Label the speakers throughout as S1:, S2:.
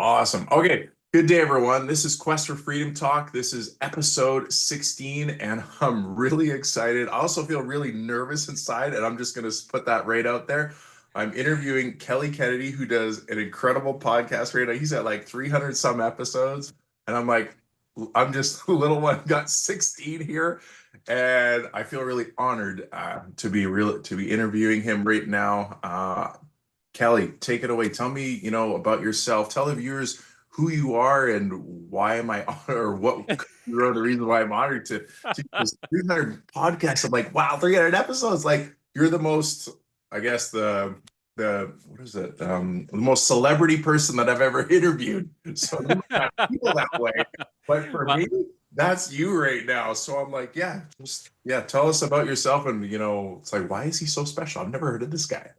S1: Awesome. Okay. Good day, everyone. This is Quest for Freedom Talk. This is episode 16, and I'm really excited. I also feel really nervous inside, and I'm just going to put that right out there. I'm interviewing Kelly Kennedy, who does an incredible podcast right now. He's at like 300 some episodes, and I'm just a little one, got 16 here, and I feel really honored to be interviewing him right now. Kelly, take it away. Tell me, about yourself. Tell the viewers who you are and why am I honored, or what you wrote the reason why I'm honored to this 300 podcasts. I'm like, wow, 300 episodes. Like you're the most, I guess the what is it? The most celebrity person that I've ever interviewed. So you might not feel that way, but for
S2: Well,
S1: me, that's you right now. So I'm like, yeah, tell us about yourself. And it's like, why is he so special? I've never heard of this guy.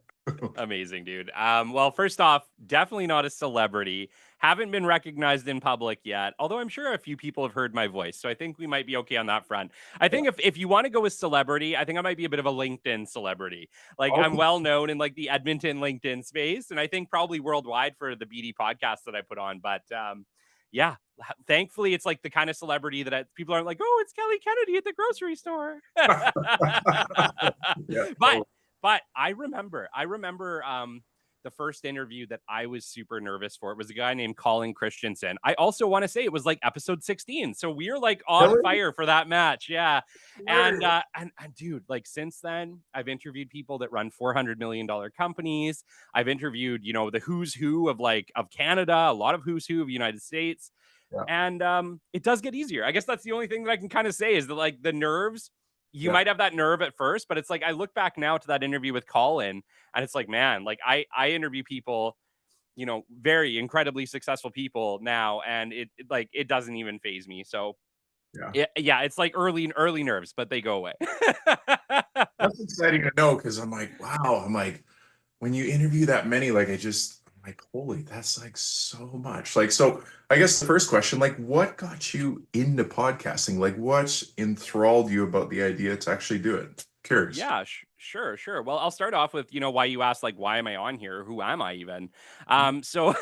S2: amazing, dude. Well, first off, definitely not a celebrity. Haven't been recognized in public yet, although I'm sure a few people have heard my voice. So I think we might be okay on that front. I think if you want to go with celebrity, I think I might be a bit of a LinkedIn celebrity. Like I'm
S1: Okay.
S2: well known in like the Edmonton LinkedIn space, and I think probably worldwide for the BD podcast that I put on. But yeah, thankfully it's like the kind of celebrity that people aren't like, oh, it's Kelly Kennedy at the grocery store.
S1: Yeah.
S2: but but I remember the first interview that I was super nervous for. It was a guy named Colin Christensen. I also want to say it was like episode 16. So we are like on
S1: Really?
S2: fire for that match. Yeah. And
S1: Really?
S2: and dude, like since then, I've interviewed people that run $400 million companies. I've interviewed, the who's who of Canada, a lot of who's who of the United States.
S1: Yeah.
S2: And it does get easier. I guess that's the only thing that I can kind of say is that like the nerves, you
S1: Yeah.
S2: might have that nerve at first, but it's like I look back now to that interview with Colin, and it's like, man, like I interview people, very incredibly successful people now, and it doesn't even phase me. So
S1: Yeah.
S2: yeah, it's like early nerves, but they go away.
S1: That's exciting to know because I'm like, wow. I'm like, when you interview that many, like I'm like, holy, that's like so much. Like, so I guess the first question, like, what got you into podcasting? Like, what enthralled you about the idea to actually do it? Curious.
S2: Yeah, sure. Well, I'll start off with, why you asked, like, why am I on here? Who am I even? So,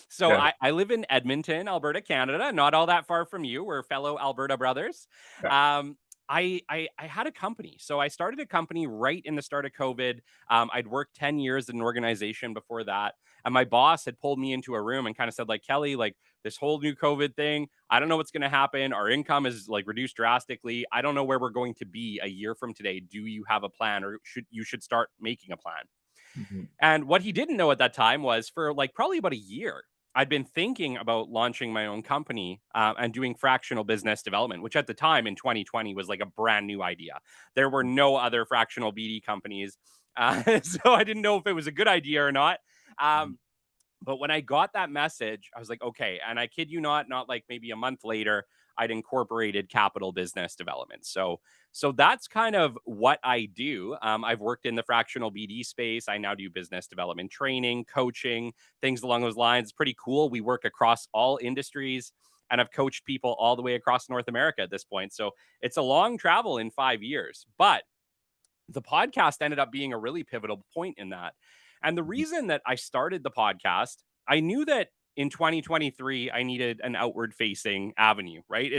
S2: so
S1: Yeah.
S2: I live in Edmonton, Alberta, Canada, not all that far from you. We're fellow Alberta brothers.
S1: Yeah.
S2: Um, I had a company. So I started a company right in the start of COVID. I'd worked 10 years in an organization before that. And my boss had pulled me into a room and kind of said, like, Kelly, like, this whole new COVID thing, I don't know what's going to happen. Our income is like reduced drastically. I don't know where we're going to be a year from today. Do you have a plan, or should start making a plan?
S1: Mhm.
S2: And what he didn't know at that time was for like probably about a year, I'd been thinking about launching my own company and doing fractional business development, which at the time in 2020 was like a brand new idea. There were no other fractional BD companies. So I didn't know if it was a good idea or not. Um, but when I got that message, I was like, okay. And I kid you not like maybe a month later, I'd incorporated capital business development. So that's kind of what I do. I've worked in the fractional BD space. I now do business development training, coaching, things along those lines. It's pretty cool. We work across all industries, and I've coached people all the way across North America at this point. So it's a long travel in 5 years, but the podcast ended up being a really pivotal point in that. And the reason that I started the podcast, I knew that in 2023 I needed an outward facing avenue, right?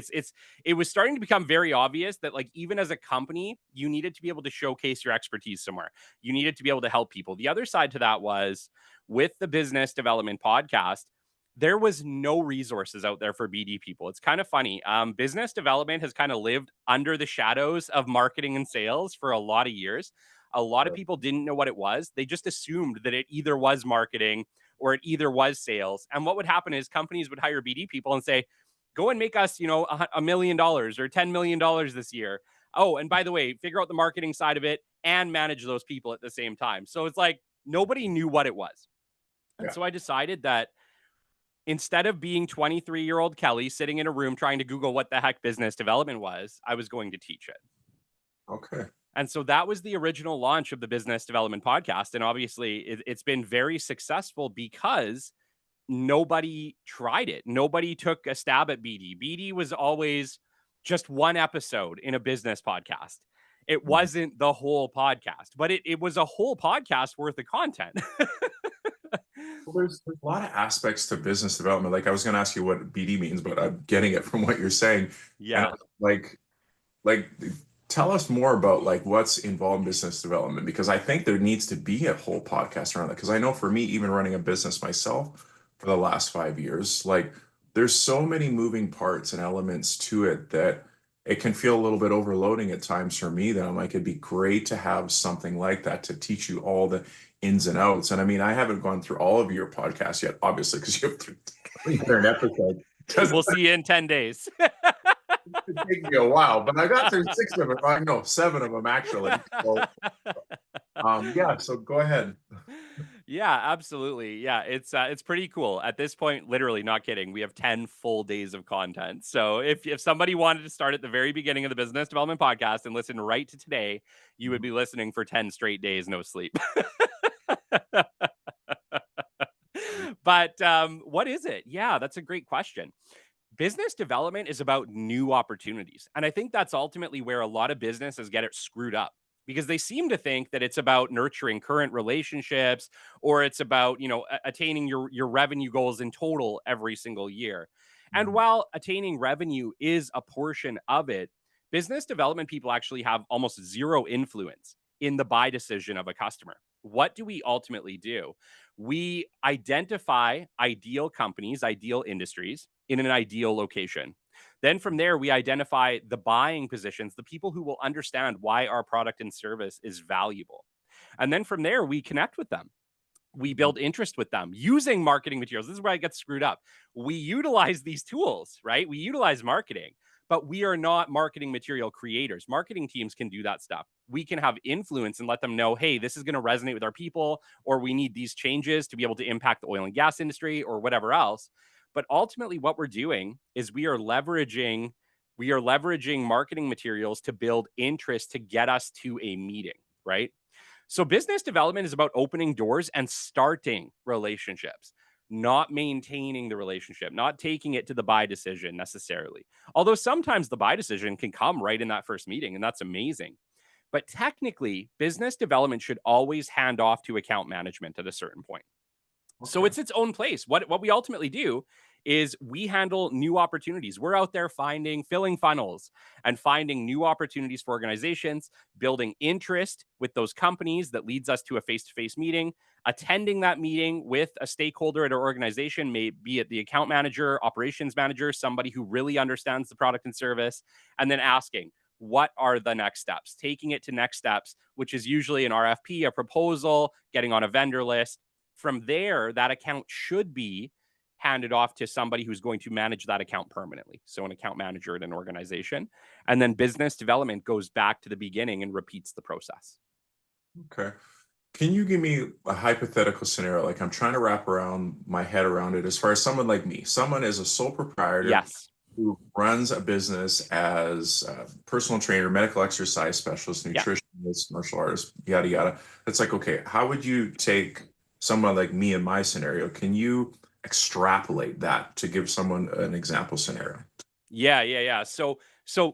S2: It was starting to become very obvious that like even as a company, you needed to be able to showcase your expertise somewhere. You needed to be able to help people. The other side to that was with the business development podcast, there was no resources out there for BD people. It's kind of funny. Business development has kind of lived under the shadows of marketing and sales for a lot of years. A lot of people didn't know what it was. They just assumed that it either was marketing or it either was sales. And what would happen is companies would hire BD people and say, go and make us, $1 million or $10 million this year. Oh, and by the way, figure out the marketing side of it and manage those people at the same time. So it's like nobody knew what it was. And
S1: Yeah.
S2: so I decided that instead of being 23-year-old Kelly sitting in a room trying to Google what the heck business development was, I was going to teach it.
S1: Okay.
S2: And so that was the original launch of the business development podcast. And obviously, it's been very successful because nobody tried it. Nobody took a stab at BD. BD was always just one episode in a business podcast. It
S1: Mhm.
S2: wasn't the whole podcast, but it was a whole podcast worth of content.
S1: Well, there's a lot of aspects to business development. Like I was going to ask you what BD means, but I'm getting it from what you're saying. And
S2: Yeah.
S1: like, like tell us more about like what's involved in business development because I think there needs to be a whole podcast around that. Because I know for me, even running a business myself for the last 5 years, like there's so many moving parts and elements to it that it can feel a little bit overloading at times for me that I'm like, it'd be great to have something like that to teach you all the ins and outs. And I mean, I haven't gone through all of your podcasts yet, obviously, because you have 300 episodes. Because
S2: We'll see you in 10 days.
S1: it takes me a while, but I got through six of them. I know seven of them actually. So, yeah. So go ahead.
S2: Yeah, absolutely. Yeah, it's pretty cool. At this point, literally not kidding, we have 10 full days of content. So if somebody wanted to start at the very beginning of the Business Development Podcast and listen right to today, you would be listening for 10 straight days, no sleep. But what is it? Yeah, that's a great question. Business development is about new opportunities. And I think that's ultimately where a lot of businesses get it screwed up because they seem to think that it's about nurturing current relationships or it's about, attaining your revenue goals in total every single year. And
S1: Mhm.
S2: while attaining revenue is a portion of it, business development people actually have almost zero influence in the buy decision of a customer. What do we ultimately do? We identify ideal companies, ideal industries in an ideal location. Then from there, we identify the buying positions, the people who will understand why our product and service is valuable. And then from there, we connect with them. We build interest with them using marketing materials. This is where I get screwed up. We utilize these tools, right? We utilize marketing, but we are not marketing material creators. Marketing teams can do that stuff. We can have influence and let them know, hey, this is going to resonate with our people, or we need these changes to be able to impact the oil and gas industry or whatever else. But ultimately, what we're doing is we are leveraging marketing materials to build interest to get us to a meeting, right? So business development is about opening doors and starting relationships, not maintaining the relationship, not taking it to the buy decision necessarily. Although sometimes the buy decision can come right in that first meeting, and that's amazing. But technically, business development should always hand off to account management at a certain point. So
S1: Okay.
S2: it's its own place. What we ultimately do is we handle new opportunities. We're out there filling funnels and finding new opportunities for organizations, building interest with those companies that leads us to a face-to-face meeting, attending that meeting with a stakeholder at our organization, may be it the account manager, operations manager, somebody who really understands the product and service, and then asking, what are the next steps? Taking it to next steps, which is usually an RFP, a proposal, getting on a vendor list. From there, that account should be handed off to somebody who's going to manage that account permanently. So, an account manager at an organization. And then business development goes back to the beginning and repeats the process.
S1: Okay. Can you give me a hypothetical scenario? Like I'm trying to wrap around my head around it as far as someone like me. Someone is a sole proprietor
S2: Yes.
S1: who runs a business as a personal trainer, medical exercise specialist,
S2: Yeah.
S1: nutritionist, martial artist, yada yada. It's like, okay, how would you take someone like me in my scenario? Can you extrapolate that to give someone an example scenario?
S2: Yeah. So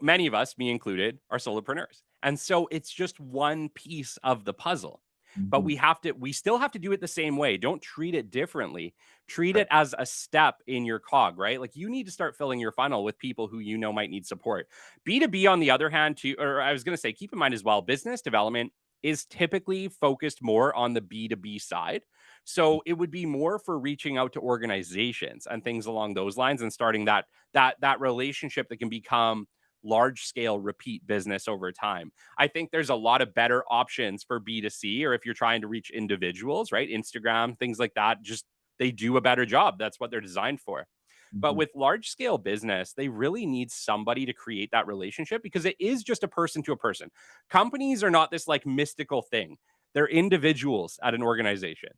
S2: many of us, me included, are solopreneurs. And so it's just one piece of the puzzle. But
S1: Mhm.
S2: we still have to do it the same way. Don't treat it differently. Treat
S1: Okay.
S2: it as a step in your cog, right? Like you need to start filling your funnel with people who you know might need support. B2B, on the other hand, too, or I was going to say, keep in mind as well, business development is typically focused more on the B2B side. So it would be more for reaching out to organizations and things along those lines and starting that relationship that can become large scale repeat business over time. I think there's a lot of better options for B2C or if you're trying to reach individuals, right? Instagram, things like that, just they do a better job. That's what they're designed for. But
S1: Mhm.
S2: with large scale business, they really need somebody to create that relationship because it is just a person to a person. Companies are not this like mystical thing. They're individuals at an organization.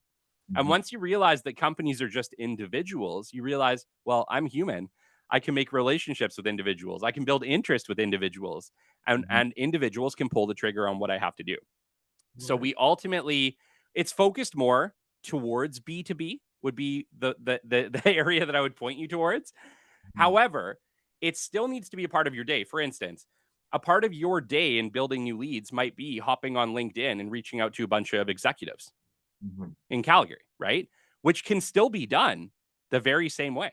S2: And
S1: Mhm.
S2: once you realize that companies are just individuals, you realize, well, I'm human. I can make relationships with individuals. I can build interest with individuals, and
S1: Mhm.
S2: and individuals can pull the trigger on what I have to do. So
S1: Right.
S2: we ultimately it's focused more towards B2B would be the area that I would point you towards.
S1: Mhm.
S2: However, it still needs to be a part of your day. For instance, a part of your day in building new leads might be hopping on LinkedIn and reaching out to a bunch of executives
S1: Mhm.
S2: in Calgary, right? which can still be done the very same way.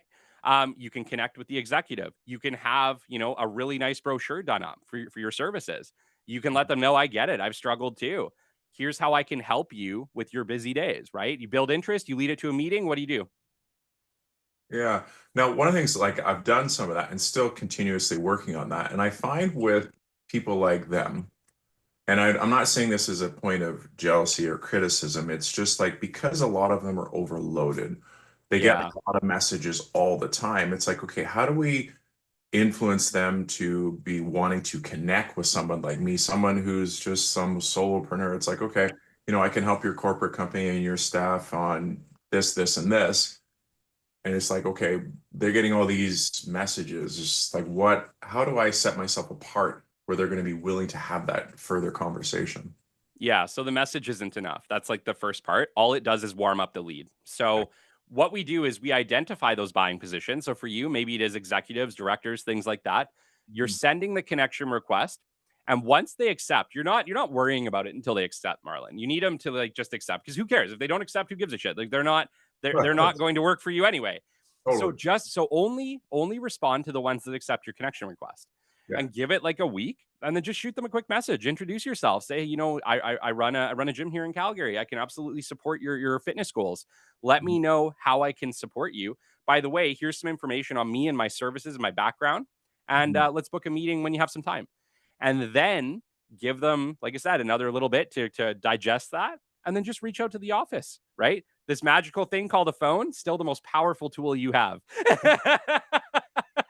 S2: You can connect with the executive. You can have, a really nice brochure done up for your services. You can let them know, I get it. I've struggled too. Here's how I can help you with your busy days, right? You build interest, you lead it to a meeting. What do you do?
S1: Yeah. Now, one of the things, like I've done some of that and still continuously working on that. And I find with people like them, and I'm not saying this as a point of jealousy or criticism. It's just like because a lot of them are overloaded, they get
S2: Yeah.
S1: a lot of messages all the time. It's like, okay, how do we influence them to be wanting to connect with someone like me, someone who's just some solopreneur? It's like, okay, I can help your corporate company and your staff on this, this, and this. And it's like, okay, they're getting all these messages. It's just like, how do I set myself apart where they're going to be willing to have that further conversation?
S2: Yeah, so the message isn't enough. That's like the first part. All it does is warm up the lead.
S1: Okay.
S2: So what we do is we identify those buying positions. So for you, maybe it is executives, directors, things like that. You're
S1: Mhm.
S2: sending the connection request, and once they accept, you're not worrying about it until they accept, Marlon. You need them to like just accept, because who cares if they don't accept? Who gives a shit? Like they're not going to work for you anyway. So
S1: Totally.
S2: only respond to the ones that accept your connection request,
S1: Yeah.
S2: and give it like a week, and then just shoot them a quick message. Introduce yourself. Say, I run a gym here in Calgary. I can absolutely support your fitness goals. Let
S1: Mhm.
S2: me know how I can support you. By the way, here's some information on me and my services and my background. And
S1: Mhm.
S2: let's book a meeting when you have some time. And then give them, like I said, another little bit to digest that. And then just reach out to the office, right? This magical thing called a phone, still the most powerful tool you have.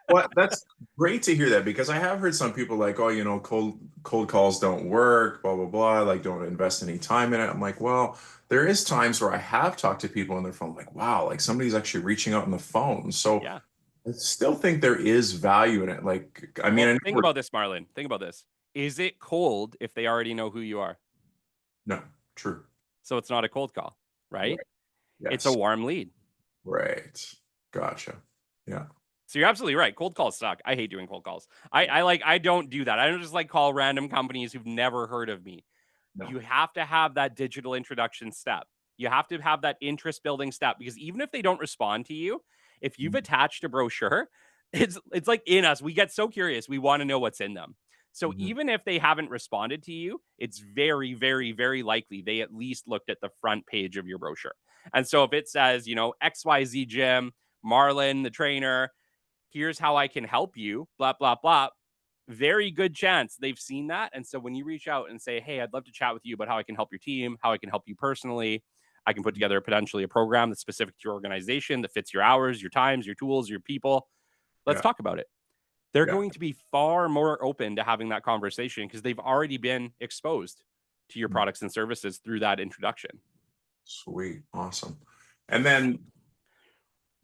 S1: Well, that's great to hear that because I have heard some people like, oh, cold calls don't work, blah blah blah. Like, don't invest any time in it. I'm like, well, there is times where I have talked to people on their phone, like, wow, like somebody's actually reaching out on the phone. So
S2: Yeah.
S1: I still think there is value in it. Like, I mean,
S2: Well,
S1: I know
S2: think about this, Marlon. Think about this. Is it cold if they already know who you are?
S1: no, true,
S2: So it's not a cold call, right?
S1: right,
S2: It's a
S1: yes,
S2: warm lead.
S1: right, gotcha, yeah,
S2: So you're absolutely right. Cold calls suck. I hate doing cold calls. I don't do that. I don't just like call random companies who've never heard of me.
S1: no,
S2: You have to have that digital introduction step. You have to have that interest building step, because even if they don't respond to you, if you've
S1: mhm,
S2: attached a brochure, it's like in us. We get so curious. We want to know what's in them. So
S1: mhm,
S2: even if they haven't responded to you, it's very, very, very likely they at least looked at the front page of your brochure. And so if it says, XYZ Gym, Marlon, the trainer, here's how I can help you, blah, blah, blah. Very good chance they've seen that. And so when you reach out and say, hey, I'd love to chat with you about how I can help your team, how I can help you personally, I can put together potentially a program that's specific to your organization that fits your hours, your times, your tools, your people. Let's
S1: yeah,
S2: talk about it. They're
S1: yeah,
S2: going to be far more open to having that conversation because they've already been exposed to your
S1: mm,
S2: products and services through that introduction.
S1: sweet, awesome. And then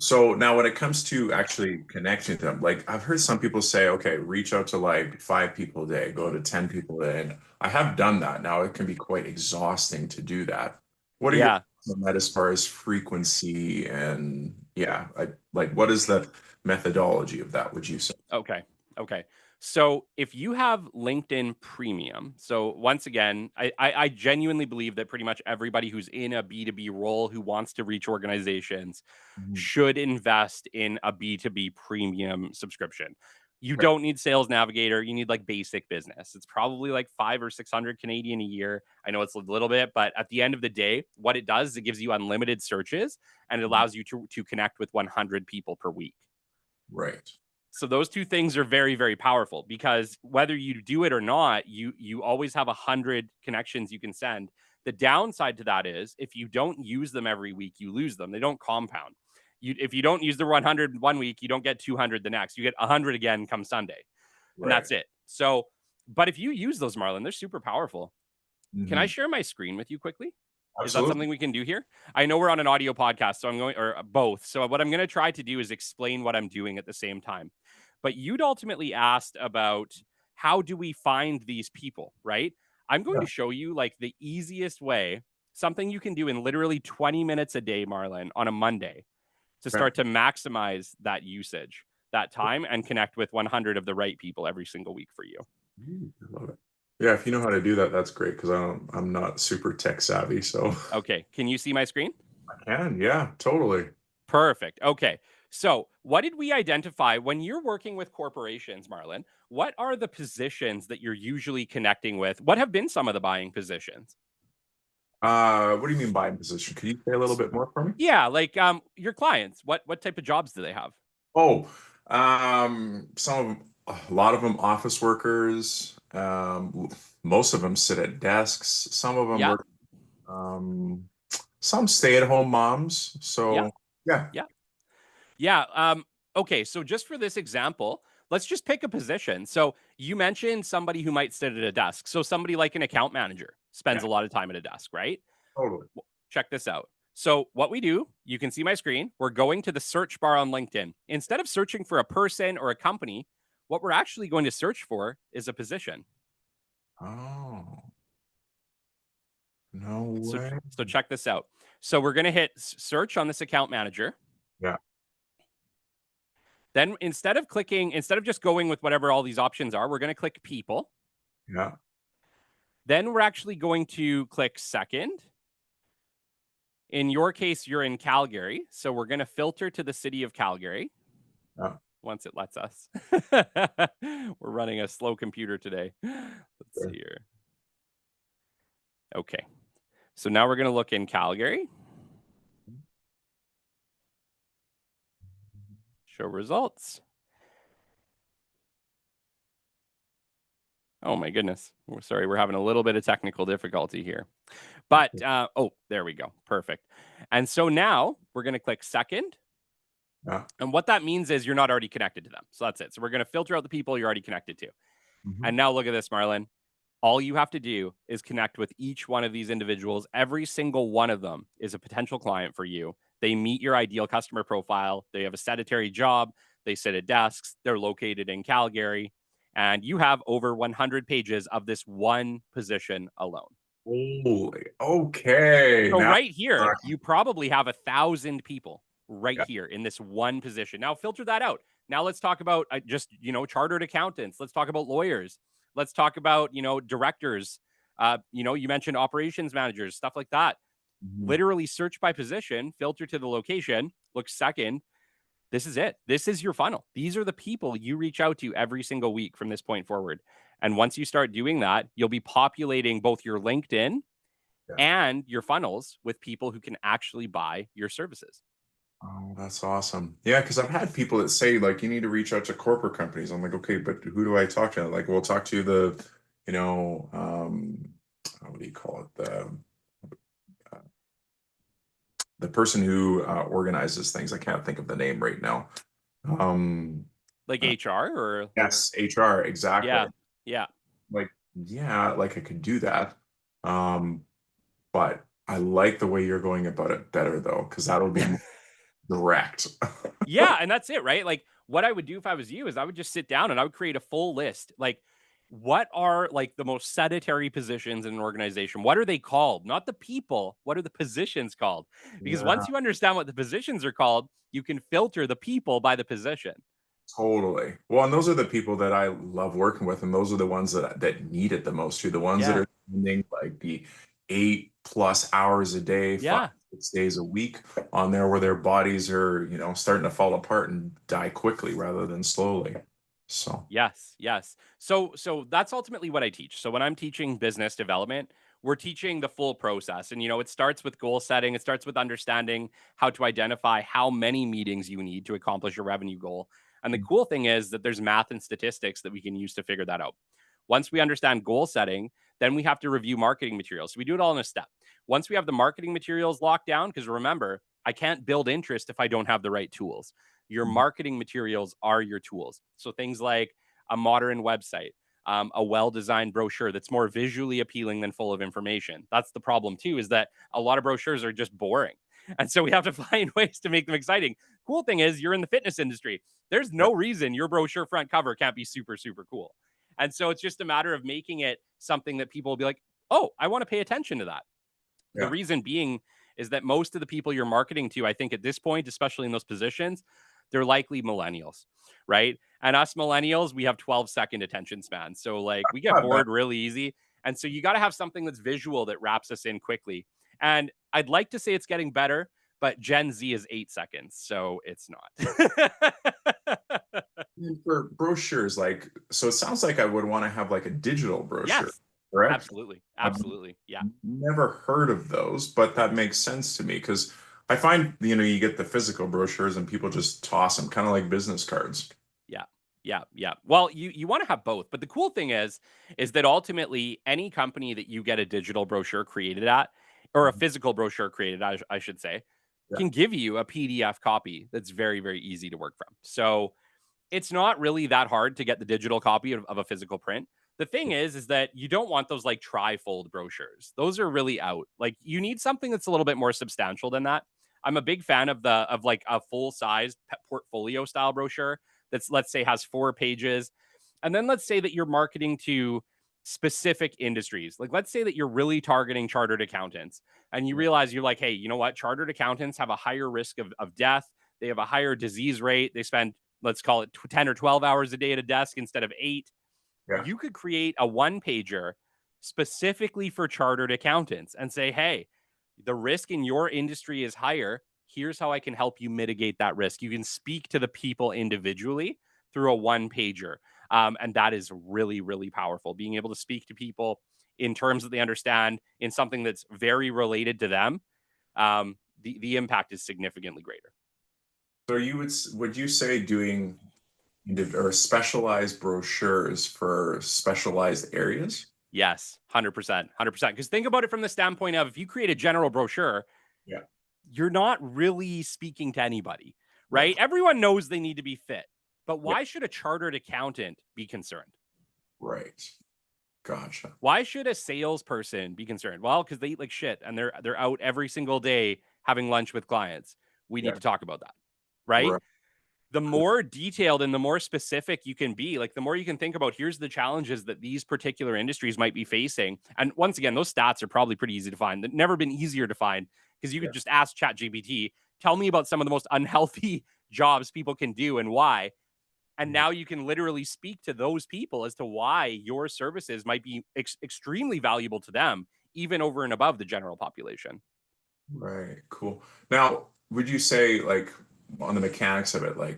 S1: so now when it comes to actually connecting to them, like I've heard some people say, okay, reach out to like 5 people a day, go to 10 people a day. And I have done that. Now it can be quite exhausting to do that. What are your
S2: Yeah.
S1: thoughts on that as far as frequency and yeah, like what is the methodology of that, would you say?
S2: Okay. Okay. So if you have LinkedIn Premium, so once again, I genuinely believe that pretty much everybody who's in a B2B role who wants to reach organizations
S1: Mhm.
S2: should invest in a B2B premium subscription. You
S1: Okay.
S2: don't need Sales Navigator. You need like basic business. It's probably like 5 or 600 Canadian a year. I know it's a little bit, but at the end of the day, what it does is it gives you unlimited searches, and it
S1: Mhm.
S2: allows you to connect with 100 people per week.
S1: Right.
S2: So those two things are very, very powerful, because whether you do it or not, you always have 100 connections you can send. The downside to that is if you don't use them every week, you lose them. They don't compound. If you don't use the 100 one week, you don't get 200 the next. You get 100 again come Sunday, and
S1: Right.
S2: that's it. So, but if you use those, Marlon, they're super powerful. Can I
S1: Mhm.
S2: share my screen with you quickly? Is that
S1: Absolutely.
S2: something we can do here? I know we're on an audio podcast, so I'm going, or both. So what I'm going to try to do is explain what I'm doing at the same time. But you'd ultimately asked about how do we find these people, right? I'm going
S1: Yeah.
S2: to show you like the easiest way, something you can do in literally 20 minutes a day, Marlon, on a Monday, to
S1: Okay.
S2: start to maximize that usage, that time, and connect with 100 of the right people every single week for you.
S1: I love it. Yeah, if you know how to do that, that's great because I'm not super tech savvy. So
S2: Okay. Can you see my screen?
S1: can. Yeah, totally.
S2: Perfect. Okay. So, what did we identify when you're working with corporations, Marlon? What are the positions that you're usually connecting with? What have been some of the buying positions?
S1: What do you mean buying position? Can you say a little bit more for me?
S2: Yeah, like your clients. What type of jobs do they have?
S1: Oh, some of them, a lot of them office workers. Most of them sit at desks. Some of them
S2: Yeah.
S1: work, some stay-at-home moms.
S2: Yeah.
S1: So yeah,
S2: Yeah. Yeah. Okay. So, just for this example, let's just pick a position. So, you mentioned somebody who might sit at a desk. So, somebody like an account manager spends
S1: yeah,
S2: a lot of time at a desk, right?
S1: totally.
S2: Check this out. So, what we do, you can see my screen. We're going to the search bar on LinkedIn. Instead of searching for a person or a company, what we're actually going to search for is a position.
S1: Oh, no
S2: So,
S1: way.
S2: so check this out. So, we're going to hit search on this account manager.
S1: Yeah,
S2: Then, instead of just going with whatever all these options are, we're going to click people.
S1: yeah,
S2: Then, we're actually going to click second. In your case, you're in Calgary. So, we're going to filter to the city of Calgary.
S1: yeah.
S2: Once it lets us. We're running a slow computer today. Let's see
S1: Sure.
S2: here. Okay. So now we're going to look in Calgary, show results. Oh my goodness. We're sorry, we're having a little bit of technical difficulty here. But oh, there we go. Perfect. And so now we're going to click second.
S1: Yeah.
S2: And what that means is you're not already connected to them. So that's it. So we're going to filter out the people you're already connected to.
S1: Mhm.
S2: And now look at this, Marlon. All you have to do is connect with each one of these individuals. Every single one of them is a potential client for you. They meet your ideal customer profile. They have a sedentary job. They sit at desks. They're located in Calgary. And you have over 100 pages of this one position alone.
S1: Holy, okay.
S2: So
S1: Now,
S2: right here,
S1: talking.
S2: you probably have 1,000 people right
S1: Yeah.
S2: here in this one position. Now filter that out. Now let's talk about just chartered accountants. Let's talk about lawyers. Let's talk about directors. You mentioned operations managers, stuff like that.
S1: Mhm.
S2: Literally search by position, filter to the location, look second. This is it. This is your funnel. These are the people you reach out to every single week from this point forward. And once you start doing that, you'll be populating both your LinkedIn
S1: Yeah.
S2: and your funnels with people who can actually buy your services.
S1: Oh, that's awesome. Yeah, because I've had people that say like you need to reach out to corporate companies. I'm like, okay, but who do I talk to? Like, we'll talk to you know, what do you call it? Uh, the person who organizes things. I can't think of the name right now. Um,
S2: Like
S1: uh,
S2: HR or
S1: yes, HR, exactly.
S2: yeah. Yeah.
S1: Like, yeah, like I could do that. Um, but I like the way you're going about it better though, because that'll be more direct.
S2: Yeah, and that's it, right? Like what I would do if I was you is I would just sit down and I would create a full list. Like what are like the most sedentary positions in an organization? What are they called? Not the people. What are the positions called? Because
S1: Yeah,
S2: once you understand what the positions are called, you can filter the people by the position.
S1: totally. Well, and those are the people that I love working with, and those are the ones that need it the most too. The ones that
S2: Yeah.
S1: are spending like the 8+ hours a day, five,
S2: Yeah.
S1: 6 days a week on there, where their bodies are, starting to fall apart and die quickly rather than slowly. So,
S2: Yes, yes. So that's ultimately what I teach. So when I'm teaching business development, we're teaching the full process. And it starts with goal setting, it starts with understanding how to identify how many meetings you need to accomplish your revenue goal. And the cool thing is that there's math and statistics that we can use to figure that out. Once we understand goal setting, then we have to review marketing materials. So we do it all in a step. Once we have the marketing materials locked down, because remember, I can't build interest if I don't have the right tools. Your marketing materials are your tools. So things like a modern website, a well-designed brochure that's more visually appealing than full of information. That's the problem too, is that a lot of brochures are just boring. And so we have to find ways to make them exciting. Cool thing is you're in the fitness industry. There's
S1: yeah,
S2: no reason your brochure front cover can't be super, super cool. And so it's just a matter of making it something that people will be like, oh, I want to pay attention to that. The
S1: yeah,
S2: reason being is that most of the people you're marketing to, I think at this point, especially in those positions, they're likely millennials, right? And us millennials, we have 12-second attention spans. So like we get
S1: not bad.
S2: bored really easy. And so you got to have something that's visual that wraps us in quickly. And I'd like to say it's getting better, but Gen Z is 8 seconds, so it's not.
S1: And for brochures, like, so it sounds like I would want to have like a digital brochure,
S2: Yes,
S1: correct?
S2: absolutely,
S1: I've
S2: absolutely, yeah.
S1: never heard of those, but that makes sense to me because I find, you get the physical brochures and people just toss them, kind of like business cards.
S2: Yeah. Yeah, yeah. Well, you want to have both, but the cool thing is that ultimately any company that you get a digital brochure created at, or a
S1: Mhm.
S2: physical brochure created, I should say,
S1: Yeah.
S2: can give you a PDF copy that's very, very easy to work from. So it's not really that hard to get the digital copy of a physical print. The thing is that you don't want those like trifold brochures. Those are really out. Like you need something that's a little bit more substantial than that. I'm a big fan of like a full size portfolio style brochure that's, let's say, has 4 pages. And then let's say that you're marketing to specific industries. Like let's say that you're really targeting chartered accountants and you
S1: Yeah.
S2: realize you're like, hey, you know what? Chartered accountants have a higher risk of death. They have a higher disease rate. They spend, let's call it 10 or 12 hours a day at a desk instead of 8.
S1: Yeah.
S2: You could create a one pager specifically for chartered accountants and say, hey, the risk in your industry is higher. Here's how I can help you mitigate that risk. You can speak to the people individually through a one pager. And that is really, really powerful. Being able to speak to people in terms that they understand in something that's very related to them, the impact is significantly greater.
S1: So would you say doing or specialized brochures for specialized areas?
S2: Yes, 100%, 100%. Because think about it from the standpoint of if you create a general brochure,
S1: Yeah.
S2: you're not really speaking to anybody,
S1: Right.
S2: right? Everyone knows they need to be fit, but
S1: Yeah.
S2: why should a chartered accountant be concerned?
S1: Right. Gotcha.
S2: Why should a salesperson be concerned? Well, because they eat like shit and they're out every single day having lunch with clients. We need
S1: Yeah.
S2: to talk about that, right?
S1: Right.
S2: The
S1: Cool.
S2: more detailed and the more specific you can be, like the more you can think about here's the challenges that these particular industries might be facing. And once again, those stats are probably pretty easy to find. They've never been easier to find because you
S1: Yeah.
S2: could just ask ChatGPT, tell me about some of the most unhealthy jobs people can do and why. And
S1: Mhm.
S2: now you can literally speak to those people as to why your services might be extremely valuable to them, even over and above the general population.
S1: Right. Cool. Now, would you say like on the mechanics of it, like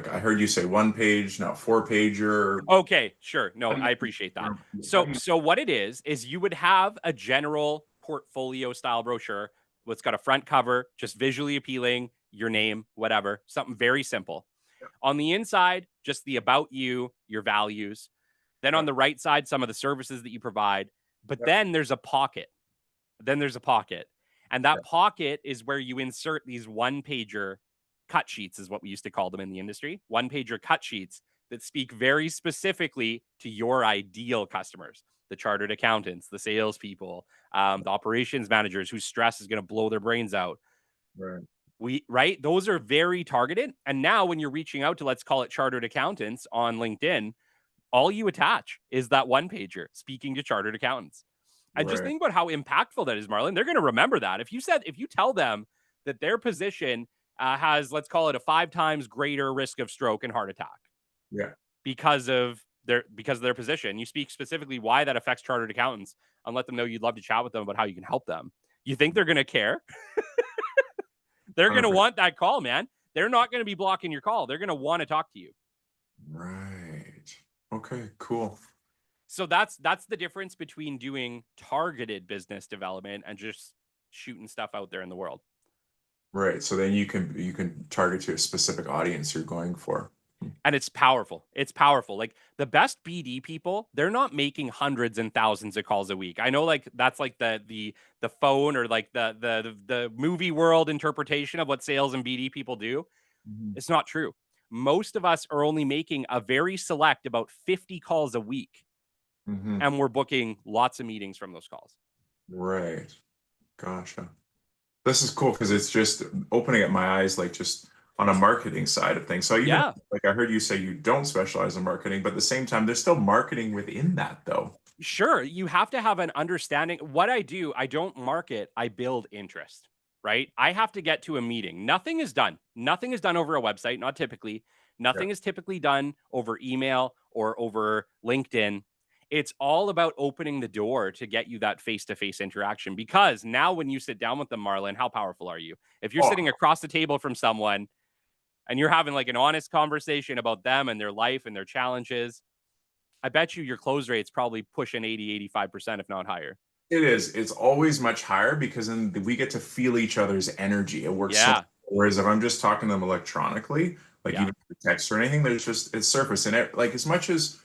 S1: I heard you say one page, now four pager.
S2: Okay, sure.
S1: How
S2: No,
S1: do you
S2: I appreciate that.
S1: how
S2: So
S1: do you
S2: so what it is you would have a general portfolio style brochure what's got a front cover, just visually appealing, your name, whatever, something very simple. On the inside, just the about you, your values. Then
S1: yeah,
S2: on the right side, some of the services that you provide. But
S1: yeah,
S2: then there's a pocket. Then there's a pocket. And
S1: yeah,
S2: that pocket is where you insert these one pager cut sheets, is what we used to call them in the industry. One pager cut sheets that speak very specifically to your ideal customers, the chartered accountants, the salespeople, the operations managers whose stress is going to blow their brains out.
S1: right.
S2: Right? Those are very targeted. And now when you're reaching out to, let's call it chartered accountants on LinkedIn, all you attach is that one pager speaking to chartered accountants. And just
S1: Right.
S2: think about how impactful that is, Marlon. They're going to remember that. If you tell them that their position has, let's call it, a 5 times greater risk of stroke and heart attack
S1: Yeah.
S2: because of their position, you speak specifically why that affects chartered accountants and let them know you'd love to chat with them about how you can help them. You think they're going to care? They're going to
S1: 100%.
S2: want that call, man. They're not going to be blocking your call. They're going to want to talk to you.
S1: Right. Okay, cool.
S2: So that's the difference between doing targeted business development and just shooting stuff out there in the world.
S1: Right. So then you can target to a specific audience you're going for.
S2: And it's powerful. It's powerful. Like the best BD people, they're not making hundreds and thousands of calls a week. I know like that's like the phone or like the movie world interpretation of what sales and BD people do.
S1: Mhm.
S2: It's not true. Most of us are only making a very select about 50 calls a week
S1: Mhm.
S2: and we're booking lots of meetings from those calls.
S1: Right. Gotcha. This is cool because it's just opening up my eyes, like just on a marketing side of things. So even
S2: Yeah.
S1: like I heard you say you don't specialize in marketing, but at the same time, there's still marketing within that though.
S2: Sure, you have to have an understanding. What I do, I don't market, I build interest, right? I have to get to a meeting. Nothing is done. Nothing is done over a website, not typically.
S1: Yeah.
S2: Nothing is typically done over email or over LinkedIn. It's all about opening the door to get you that face-to-face interaction, because now when you sit down with them, Marlon, how powerful are you? If you're sitting
S1: Oh,
S2: across the table from someone and you're having like an honest conversation about them and their life and their challenges, I bet you your close rate's probably pushing 80, 85%, if not higher.
S1: it is. It's always much higher because then we get to feel each other's energy. It works so.
S2: Yeah.
S1: Whereas if I'm just talking to them electronically, like
S2: Yeah.
S1: even through text or anything, there's just it's surface. And like as much as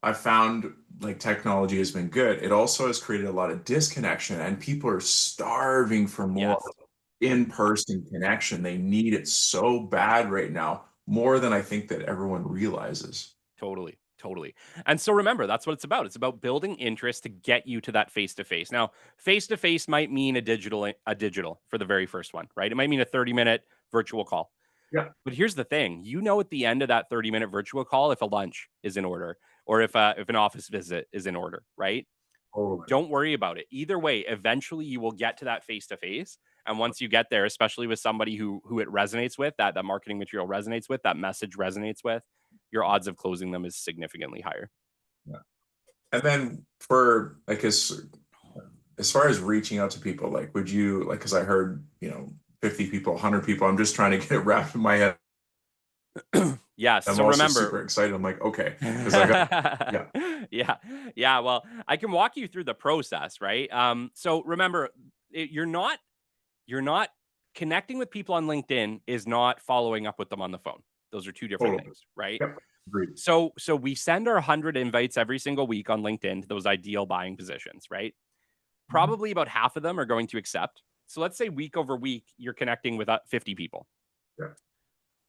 S1: I found like technology has been good, it also has created a lot of disconnection, and people are starving for more
S2: Yes.
S1: in-person connection. They need it so bad right now, more than I think that everyone realizes.
S2: Totally. Totally. And so remember, that's what it's about. It's about building interest to get you to that face to face. Now, face to face might mean a digital for the very first one, right? It might mean a 30-minute virtual call.
S1: Yeah,
S2: But here's the thing, at the end of that 30-minute virtual call if a lunch is in order, or if an office visit is in order, right?
S1: totally.
S2: Don't worry about it. Either way, eventually you will get to that face to face. And once you get there, especially with somebody who it resonates with, that marketing material resonates with, that message resonates with, your odds of closing them is significantly higher.
S1: Yeah. And then for like as far as reaching out to people, like would you like because I heard, 50 people, 100 people, I'm just trying to get it wrapped in my head.
S2: Yes.
S1: I'm
S2: So
S1: also
S2: remember,
S1: super excited. I'm like, okay, because I got yeah,
S2: yeah, yeah. Well, I can walk you through the process, right? So remember, you're not connecting with people on LinkedIn is not following up with them on the phone. Those are two different
S1: totally.
S2: things, right?
S1: Yep, agreed.
S2: So we send our 100 invites every single week on LinkedIn to those ideal buying positions, right?
S1: Mhm.
S2: Probably about half of them are going to accept. So let's say week over week, you're connecting with 50 people.
S1: Yeah,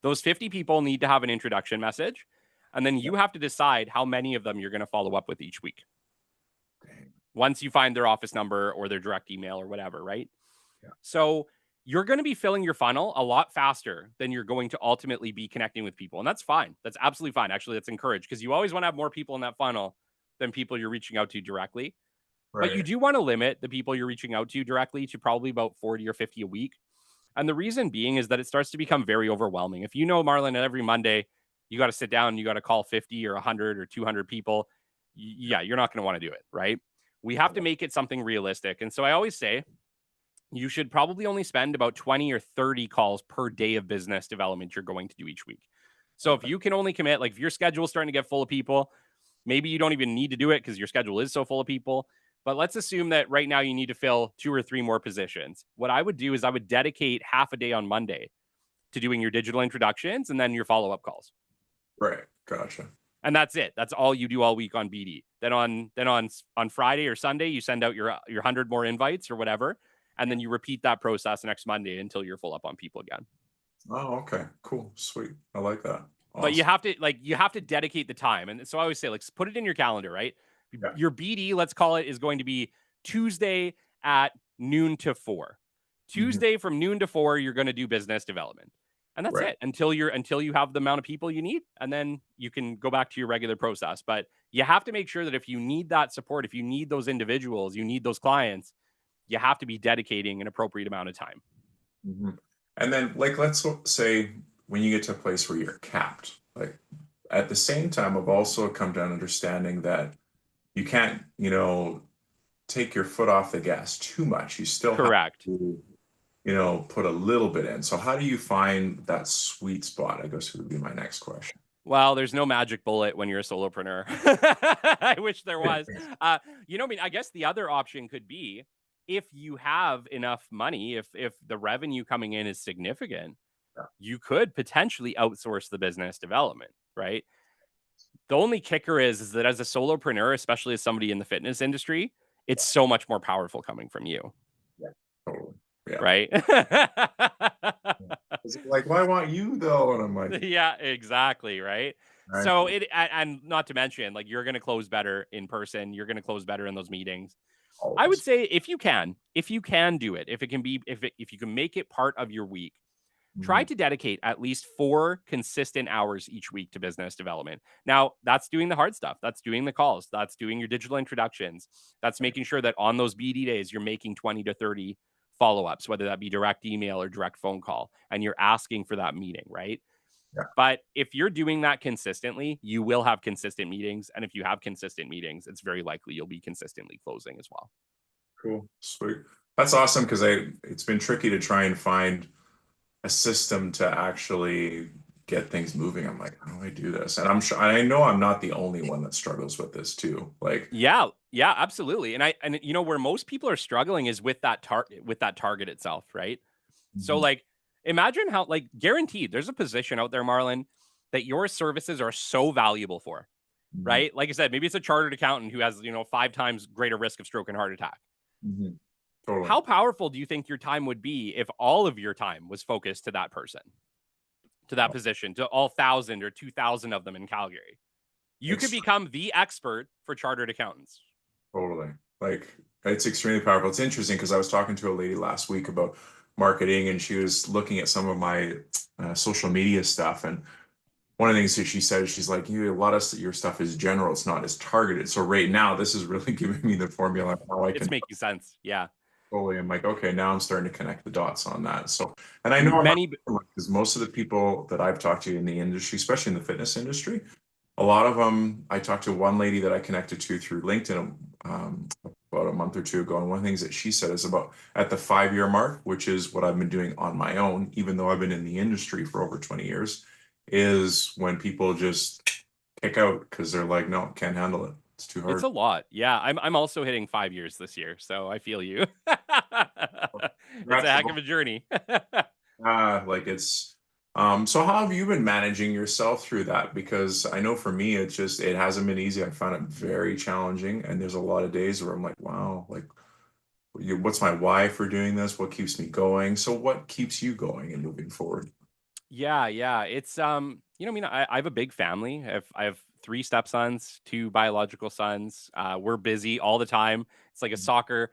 S2: Those 50 people need to have an introduction message. And then
S1: yeah.
S2: you have to decide how many of them you're going to follow up with each week.
S1: Dang.
S2: Once you find their office number or their direct email or whatever, right?
S1: Yeah.
S2: So you're going to be filling your funnel a lot faster than you're going to ultimately be connecting with people. And that's fine. That's absolutely fine. Actually, that's encouraged because you always want to have more people in that funnel than people you're reaching out to directly. But you
S1: Right.
S2: do want to limit the people you're reaching out to directly to probably about 40 or 50 a week. And the reason being is that it starts to become very overwhelming. If you know, Marlon, every Monday you got to sit down and you got to call 50 or 100 or 200 people, yeah, you're not going to want to do it, right? We have to make it something realistic. And so I always say you should probably only spend about 20 or 30 calls per day of business development you're going to do each week. So if
S1: Okay.
S2: you can only commit, like if your schedule is starting to get full of people, maybe you don't even need to do it because your schedule is so full of people. But let's assume that right now you need to fill 2 or 3 more positions. What I would do is I would dedicate half a day on Monday to doing your digital introductions and then your follow up calls.
S1: Right. Gotcha.
S2: And that's it. That's all you do all week on BD. Then on Friday or Sunday, you send out your 100 more invites or whatever, and then you repeat that process next Monday until you're full up on people again.
S1: Oh, okay. Cool. Sweet. I like that.
S2: But you
S1: Awesome.
S2: have to dedicate the time. And so I always say, like, put it in your calendar, right?
S1: Yeah.
S2: Your BD, let's call it, is going to be Tuesday at noon to 4.
S1: Mhm.
S2: Tuesday from noon to 4, you're going to do business development. And that's
S1: Right.
S2: it until you have the amount of people you need. And then you can go back to your regular process. But you have to make sure that if you need that support, if you need those individuals, you need those clients, you have to be dedicating an appropriate amount of time.
S1: Mhm. And then, like, let's say when you get to a place where you're capped, like, at the same time, I've also come to an understanding that you can't, take your foot off the gas too much. You still have
S2: Correct.
S1: to, put a little bit in. So, how do you find that sweet spot? I guess would be my next question.
S2: Well, there's no magic bullet when you're a solopreneur. I wish there was. I mean, I guess the other option could be if you have enough money, if the revenue coming in is significant,
S1: Yeah.
S2: you could potentially outsource the business development, right? The only kicker is that as a solopreneur, especially as somebody in the fitness industry, it's so much more powerful coming from you,
S1: Yeah. Totally. Yeah.
S2: right?
S1: Yeah. It's like, why want you though? And I'm like,
S2: Yeah, exactly, right?
S1: right.
S2: So and not to mention, like, you're gonna close better in person, you're gonna close better in those meetings. I would
S1: Always.
S2: say if you can do it, if you can make it part of your week, try
S1: Mhm.
S2: to dedicate at least 4 consistent hours each week to business development. Now, that's doing the hard stuff. That's doing the calls. That's doing your digital introductions. That's making sure that on those BD days, you're making 20 to 30 follow ups, whether that be direct email or direct phone call, and you're asking for that meeting, right?
S1: Yeah.
S2: But if you're doing that consistently, you will have consistent meetings. And if you have consistent meetings, it's very likely you'll be consistently closing as well.
S1: Cool. Sweet. That's awesome because it's been tricky to try and find a system to actually get things moving. I'm like, how do I do this? And I'm sure I know I'm not the only one that struggles with this too. Like,
S2: Yeah, yeah, absolutely. And where most people are struggling is with that target itself, right? So
S1: mhm,
S2: like imagine how like guaranteed there's a position out there, Marlon, that your services are so valuable for,
S1: mhm,
S2: right? Like I said, maybe it's a chartered accountant who has, 5 times greater risk of stroke and heart attack.
S1: mhm, totally.
S2: How powerful do you think your time would be if all of your time was focused to that person, to that position, to all 1,000 or 2,000 of them in Calgary? You could
S1: Extreme,
S2: become the expert for chartered accountants.
S1: totally. Like, it's extremely powerful. It's interesting because I was talking to a lady last week about marketing, and she was looking at some of my social media stuff. And one of the things that she said, she's like, you, a lot of your stuff is general, it's not as targeted. So right now, this is really giving me the formula of how I
S2: It's
S1: can
S2: making sense. Yeah.
S1: fully. I'm like, okay, now I'm starting to connect the dots on that. So, and I know I'm not
S2: Many
S1: because most of the people that I've talked to in the industry, especially in the fitness industry, a lot of them, I talked to one lady that I connected to through LinkedIn about a month or two ago. And one of the things that she said is about at the 5 year mark, which is what I've been doing on my own, even though I've been in the industry for over 20 years, is when people just kick out because they're like, no, can't handle it. It's too
S2: It's
S1: hard.
S2: a lot. Yeah, I'm also hitting 5 years this year, so I feel you. It's a
S1: Congrats.
S2: heck of a journey.
S1: Like it's so how have you been managing yourself through that? Because I know for me it's just it hasn't been easy. I found it very challenging and there's a lot of days where I'm like, wow, like what's my why for doing this? What keeps me going? So what keeps you going and moving forward?
S2: Yeah, yeah. It's I mean, I have a big family. I have 3 stepsons, 2 biological sons. We're busy all the time. It's like a soccer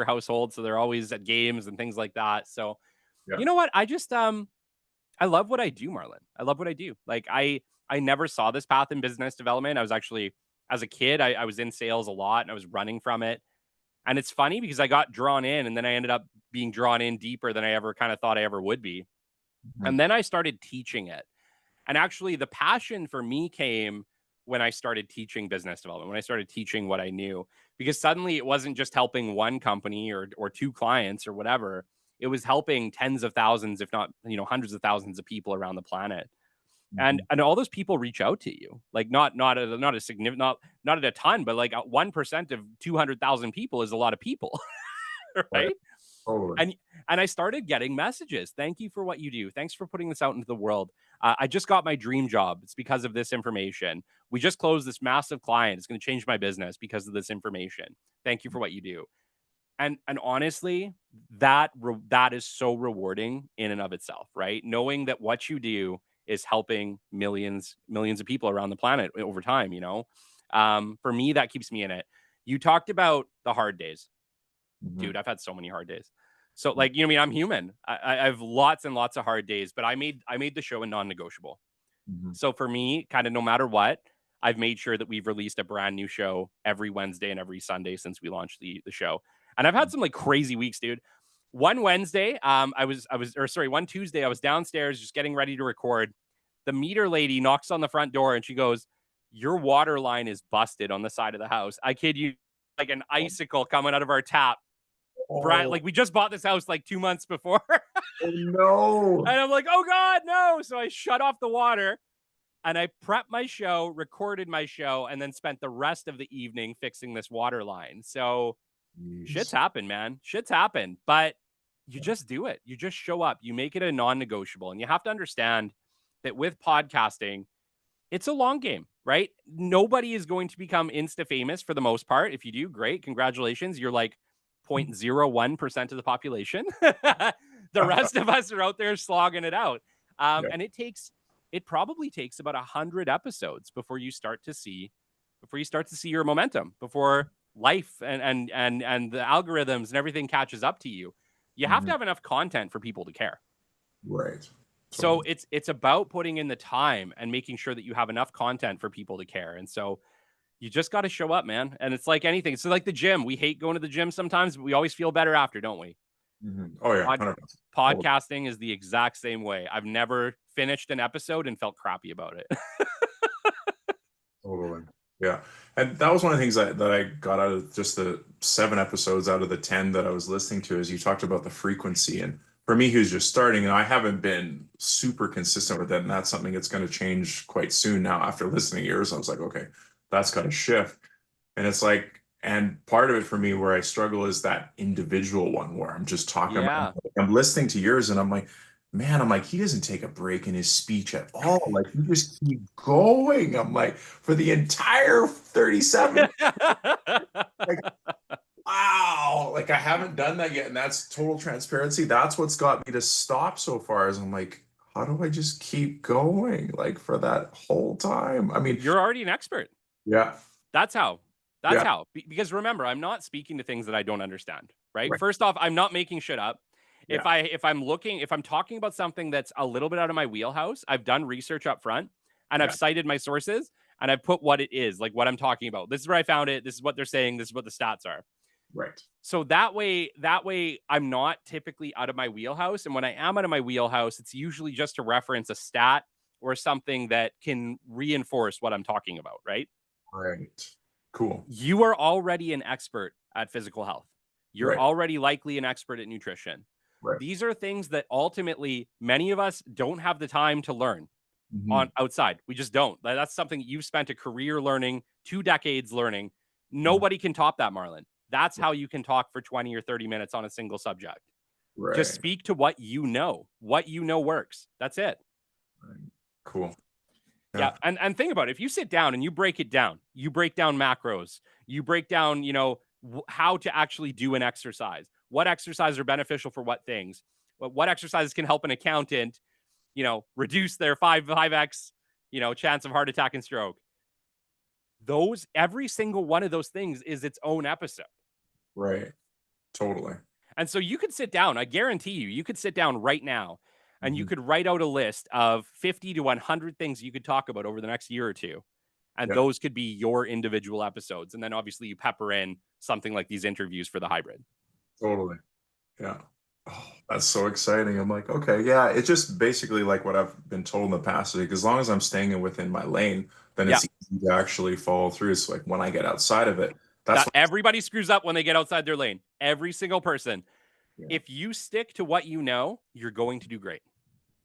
S2: household, so they're always at games and things like that. So,
S1: Yeah.
S2: you know what? I love what I do, Marlon. I love what I do. I never saw this path in business development. I was actually as a kid, I was in sales a lot and I was running from it. And it's funny because I got drawn in and then I ended up being drawn in deeper than I ever kind of thought I ever would be.
S1: Mhm,
S2: And then I started teaching it. And actually, the passion for me came when I started teaching business development, when I started teaching what I knew, because suddenly it wasn't just helping one company or 2 clients or whatever. It was helping tens of thousands, if not, hundreds of thousands of people around the planet. And
S1: mhm,
S2: all those people reach out to you, like not a significant, not at a ton, but like 1% of 200,000 people is a lot of people,
S1: right.
S2: right?
S1: Totally.
S2: And I started getting messages. Thank you for what you do. Thanks for putting this out into the world. I just got my dream job. It's because of this information. We just closed this massive client. It's going to change my business because of this information. Thank you for what you do. And honestly, that is so rewarding in and of itself, right? Knowing that what you do is helping millions of people around the planet over time. For me, that keeps me in it. You talked about the hard days.
S1: Mhm,
S2: Dude, I've had so many hard days. So, like, I mean, I'm human. I have lots and lots of hard days, but I made the show a non-negotiable.
S1: mhm,
S2: So for me, kind of no matter what, I've made sure that we've released a brand new show every Wednesday and every Sunday since we launched the show. And I've had some like crazy weeks, dude. One Wednesday, one Tuesday, I was downstairs just getting ready to record. The meter lady knocks on the front door and she goes, "Your water line is busted on the side of the house." I kid you, like an icicle coming out of our tap. Brian,
S1: oh,
S2: like we just bought this house like 2 months before.
S1: oh no.
S2: And I'm like, oh God, no. So I shut off the water and I prepped my show, recorded my show, and then spent the rest of the evening fixing this water line. So shit's
S1: Jeez.
S2: happened, man. Shit's happened. But you just do it. You just show up. You make it a non negotiable. And you have to understand that with podcasting, it's a long game, right? Nobody is going to become insta famous for the most part. If you do, great. Congratulations. You're like 0.01% of the population. The rest of us are out there slogging it out.
S1: Yeah.
S2: And it probably takes about 100 episodes before you start to see your momentum, before life and the algorithms and everything catches up to you. You have to
S1: Mhm,
S2: have enough content for people to care.
S1: right.
S2: So
S1: Totally.
S2: it's about putting in the time and making sure that you have enough content for people to care. And so you just got to show up, man. And it's like anything. It's like the gym. We hate going to the gym sometimes, but we always feel better after, don't we?
S1: Oh yeah,
S2: Pod-
S1: 100%.
S2: Podcasting is the exact same way. I've never finished an episode and felt crappy about it.
S1: Totally. Yeah. And that was one of the things that I got out of just the 7 episodes out of the 10 that I was listening to is you talked about the frequency. And for me, who's just starting, and I haven't been super consistent with it. And that's something that's going to change quite soon now after listening to yours. I was like, okay, that's got to shift. And it's like, and part of it for me where I struggle is that individual one where I'm just talking,
S2: Yeah.
S1: I'm listening to yours and I'm like, man, I'm like, he doesn't take a break in his speech at all. Like, you just keep going. I'm like, for the entire 37, like, wow. Like, I haven't done that yet. And that's total transparency. That's what's got me to stop so far is I'm like, how do I just keep going? Like, for that whole time? I mean,
S2: You're already an expert.
S1: yeah,
S2: That's how. That's
S1: yeah,
S2: how. Because remember, I'm not speaking to things that I don't understand, right?
S1: right.
S2: First off, I'm not making shit up.
S1: Yeah,
S2: If I'm talking about something that's a little bit out of my wheelhouse, I've done research up front and I've
S1: yeah,
S2: cited my sources and I've put what it is, like what I'm talking about. This is where I found it. This is what they're saying. This is what the stats are.
S1: right.
S2: So that way I'm not typically out of my wheelhouse. And when I am out of my wheelhouse, it's usually just to reference a stat or something that can reinforce what I'm talking about, right?
S1: Right. Cool.
S2: You are already an expert at physical health. You're
S1: Right.
S2: already likely an expert at nutrition.
S1: Right.
S2: These are things that ultimately many of us don't have the time to learn
S1: Hmm.
S2: on outside. We just don't. That's something you've spent a career learning, 2 decades learning.
S1: Hmm.
S2: Nobody can top that, Marlon. That's how you can talk for 20 or 30 minutes on a single subject. Just
S1: Right.
S2: speak to what you know. What you know works. That's it.
S1: Right. Cool.
S2: Yeah,
S1: Yeah.
S2: and think about it. If you sit down and you break down macros, you break down, how to actually do an exercise. What exercises are beneficial for what things? What exercises can help an accountant, reduce their 5x, chance of heart attack and stroke. Those every single one of those things is its own episode.
S1: Right. Totally.
S2: And so you could sit down, I guarantee you could sit down right now and you
S1: Hmm.
S2: could write out a list of 50 to 100 things you could talk about over the next year or two. And
S1: Yeah.
S2: those could be your individual episodes. And then obviously you pepper in something like these interviews for the hybrid.
S1: Totally. Yeah. Oh, that's so exciting. I'm like, okay, yeah. It's just basically like what I've been told in the past. Like, as long as I'm staying within my lane, then
S2: Yeah.
S1: it's easy to actually follow through. It's like when I get outside of it, that's
S2: That
S1: when,
S2: everybody screws up when they get outside their lane. Every single person.
S1: yeah,
S2: If you stick to what you know, you're going to do great.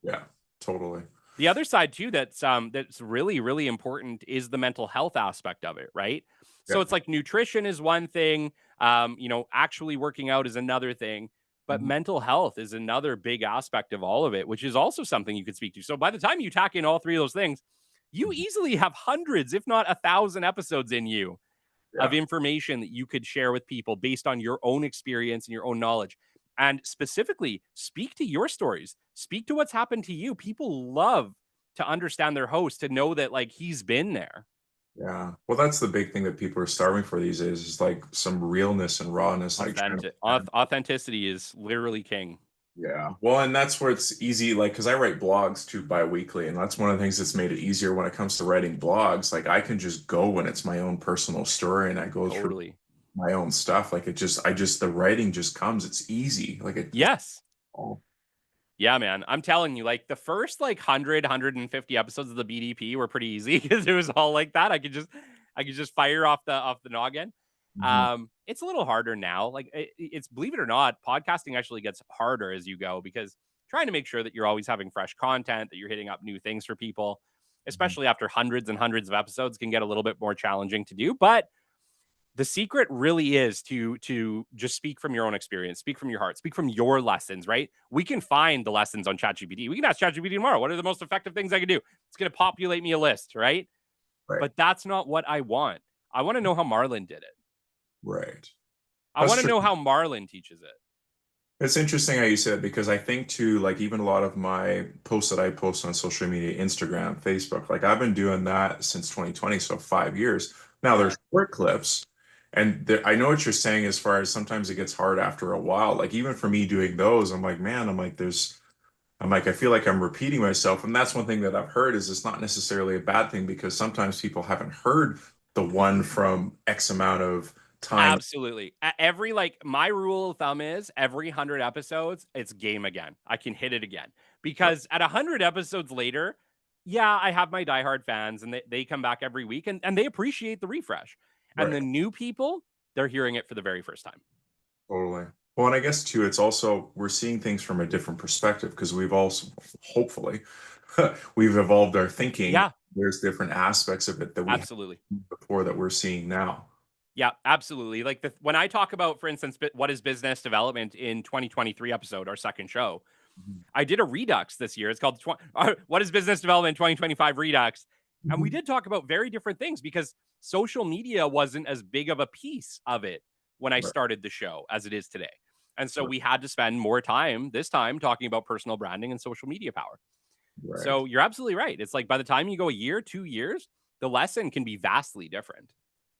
S1: yeah, totally.
S2: The other side too that's really really important is the mental health aspect of it, right? So
S1: Yeah.
S2: it's like nutrition is one thing, actually working out is another thing, but
S1: Mhm.
S2: mental health is another big aspect of all of it, which is also something you could speak to. So by the time you tack in all three of those things, you
S1: Mhm.
S2: easily have hundreds, if not 1,000 episodes in you of
S1: Yeah.
S2: information that you could share with people based on your own experience and your own knowledge. And specifically, speak to your stories. Speak to what's happened to you. People love to understand their host, to know that like he's been there.
S1: Yeah. Well, that's the big thing that people are starving for these days is like some realness and rawness, like trying to
S2: Authenticity is literally king.
S1: yeah. Well, and that's where it's easy, like, because I write blogs too bi-weekly, and that's one of the things that's made it easier when it comes to writing blogs. Like, I can just go when it's my own personal story and I go through
S2: Totally.
S1: my own stuff. Like, the writing just comes. It's easy. Like, it's
S2: Yes.
S1: all,
S2: Yeah, man. I'm telling you, like the first like 100, episodes of the BDP were pretty easy because it was all like that. I could just fire off the noggin.
S1: mhm,
S2: It's a little harder now. Like it's believe it or not, podcasting actually gets harder as you go because trying to make sure that you're always having fresh content, that you're hitting up new things for people,
S1: mhm.
S2: especially after hundreds and hundreds of episodes, can get a little bit more challenging to do. But the secret really is to just speak from your own experience, speak from your heart, speak from your lessons, right? We can find the lessons on ChatGPT. We can ask ChatGPT tomorrow, what are the most effective things I can do? It's going to populate me a list, right?
S1: Right.
S2: But that's not what I want. I want to know how Marlon did it.
S1: Right.
S2: I
S1: That's
S2: want to
S1: true.
S2: know how Marlon teaches it.
S1: It's interesting how you said because I think too, like even a lot of my posts that I post on social media, Instagram, Facebook, like I've been doing that since 2020, so 5 years. Now
S2: Yeah,
S1: there's short clips, and I know what you're saying as far as sometimes it gets hard after a while. Like even for me doing those, I'm like, man, I'm like, I feel like I'm repeating myself. And that's one thing that I've heard is it's not necessarily a bad thing because sometimes people haven't heard the one from X amount of time.
S2: Absolutely. Every like my rule of thumb is every 100 episodes, it's game again. I can hit it again.
S1: Right.
S2: Because at 100 episodes later, yeah, I have my diehard fans and they come back every week and they appreciate the refresh. And
S1: Right.
S2: the new people, they're hearing it for the very first time.
S1: Totally. Well, and I guess too, it's also we're seeing things from a different perspective because we've also hopefully we've evolved our thinking.
S2: Yeah,
S1: There's different aspects of it that we had
S2: absolutely.
S1: before that we're seeing now.
S2: Yeah, absolutely. Like when I talk about, for instance, what is business development in 2023 episode, our second show,
S1: Mhm.
S2: I did a redux this year. It's called What is Business Development 2025 Redux. And we
S1: Mhm.
S2: did talk about very different things because social media wasn't as big of a piece of it when I
S1: Right.
S2: started the show as it is today. And so
S1: Right.
S2: we had to spend more time this time talking about personal branding and social media power.
S1: Right.
S2: So you're absolutely right. It's like by the time you go a year, 2 years, the lesson can be vastly different.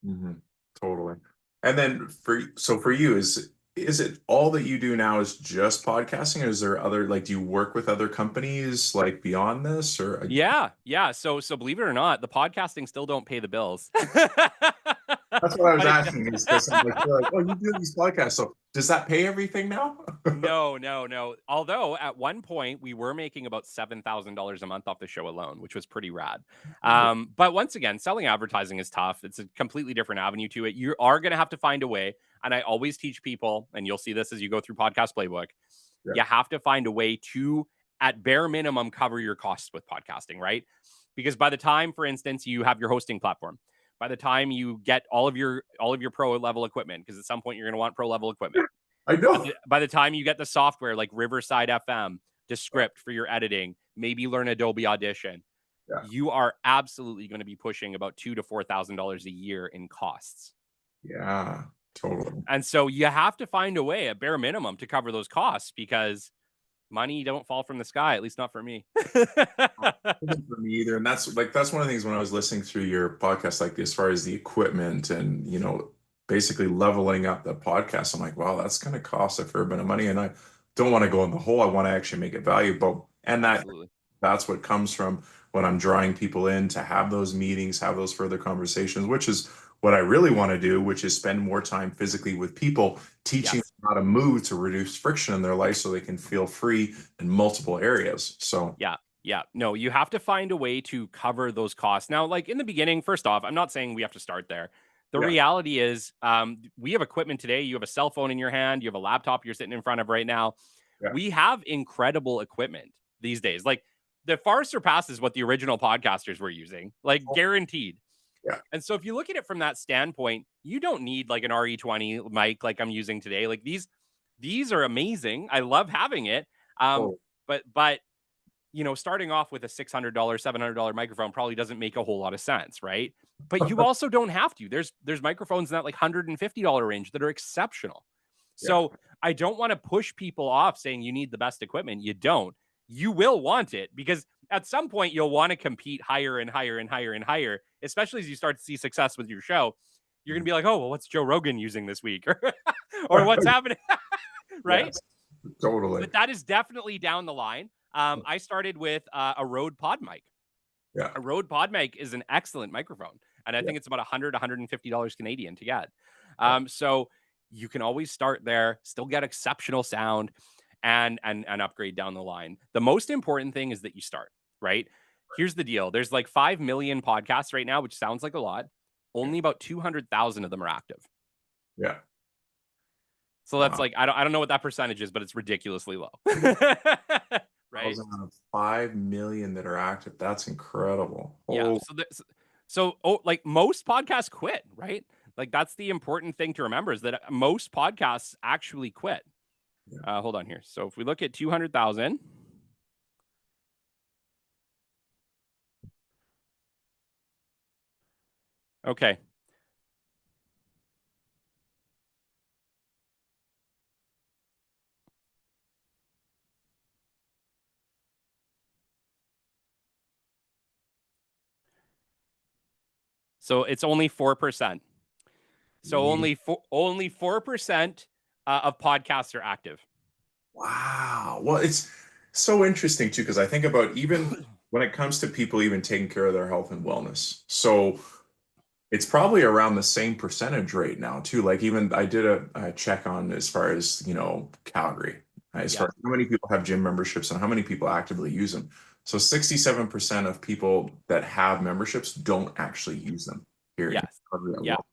S1: Mhm. Totally. And then for you, is it all that you do now is just podcasting, or is there other like do you work with other companies like beyond this, or
S2: Yeah, yeah. So believe it or not, the podcasting still don't pay the bills.
S1: that's what I was
S2: But it
S1: asking is because I'm like, you're like, oh, you do these podcasts, so does that pay everything now?
S2: No, no, no. Although at one point we were making about $7,000 a month off the show alone, which was pretty rad. But once again, selling advertising is tough. It's a completely different avenue to it. You are going to have to find a way. And I always teach people, and you'll see this as you go through Podcast Playbook,
S1: Yeah.
S2: you have to find a way to, at bare minimum, cover your costs with podcasting, right? Because by the time, for instance, you have your hosting platform, by the time you get all of your pro level equipment, because at some point you're going to want pro level equipment,
S1: I know.
S2: by the time you get the software like Riverside FM, Descript for your editing, maybe learn Adobe Audition,
S1: Yeah.
S2: you are absolutely going to be pushing about $2,000 to $4,000 a year in costs.
S1: Yeah, totally.
S2: And so you have to find a way, at bare minimum, to cover those costs because money don't fall from the sky, at least not for me.
S1: Wasn't for me either. And that's one of the things when I was listening through your podcast, like as far as the equipment and basically leveling up the podcast, I'm like, wow, that's gonna cost a fair bit of money. And I don't want to go in the hole. I want to actually make it valuable. And
S2: Absolutely.
S1: that's what comes from when I'm drawing people in to have those meetings, have those further conversations, which is what I really want to do, which is spend more time physically with people, teaching
S2: Yes.
S1: them how to move to reduce friction in their life so they can feel free in multiple areas. So
S2: Yeah. Yeah. No, you have to find a way to cover those costs. Now, like in the beginning, first off, I'm not saying we have to start there. The
S1: yeah,
S2: reality is, we have equipment today. You have a cell phone in your hand, you have a laptop you're sitting in front of right now.
S1: yeah,
S2: We have incredible equipment these days. Like the far surpasses what the original podcasters were using, like guaranteed.
S1: yeah.
S2: And so if you look at it from that standpoint, you don't need like an RE20 mic like I'm using today. Like these are amazing. I love having it. Um,
S1: Oh,
S2: but starting off with a $600, $700 microphone probably doesn't make a whole lot of sense, right? But you also don't have to. There's microphones in that like $150 range that are exceptional.
S1: yeah.
S2: So I don't want to push people off saying you need the best equipment. You don't. You will want it because at some point you'll want to compete higher and higher and higher and higher, especially as you start to see success with your show. You're gonna be like, oh well, what's Joe Rogan using this week, or what's happening, right?
S1: Yes, totally.
S2: But that is definitely down the line. I started with a Rode Pod mic.
S1: Yeah,
S2: A Rode Pod mic is an excellent microphone, and I
S1: yeah,
S2: think it's about 100, $150 Canadian to get.
S1: yeah.
S2: So you can always start there, still get exceptional sound, and upgrade down the line. The most important thing is that you start, right? Here's the deal: there's like 5 million podcasts right now, which sounds like a lot.
S1: Yeah.
S2: Only about 200,000 of them are active.
S1: Yeah.
S2: So that's
S1: Wow.
S2: like I don't know what that percentage is, but it's ridiculously low, right?
S1: 1,000 out of 5 million that are active. That's incredible.
S2: Yeah.
S1: Oh,
S2: Like most podcasts quit, right? Like that's the important thing to remember is that most podcasts actually quit.
S1: yeah.
S2: Hold on here. So if we look at 200,000, okay. So it's only 4%. So
S1: Ye-
S2: only 4% of podcasts are active.
S1: Wow. Well, it's so interesting too, because I think about even when it comes to people even taking care of their health and wellness. So It's probably around the same percentage rate now too. Like even I did a check on as far as, Calgary, as far
S2: Yeah.
S1: as how many people have gym memberships and how many people actively use them. So 67% of people that have memberships don't actually use them here in
S2: Yes.
S1: Calgary
S2: Yeah.
S1: alone.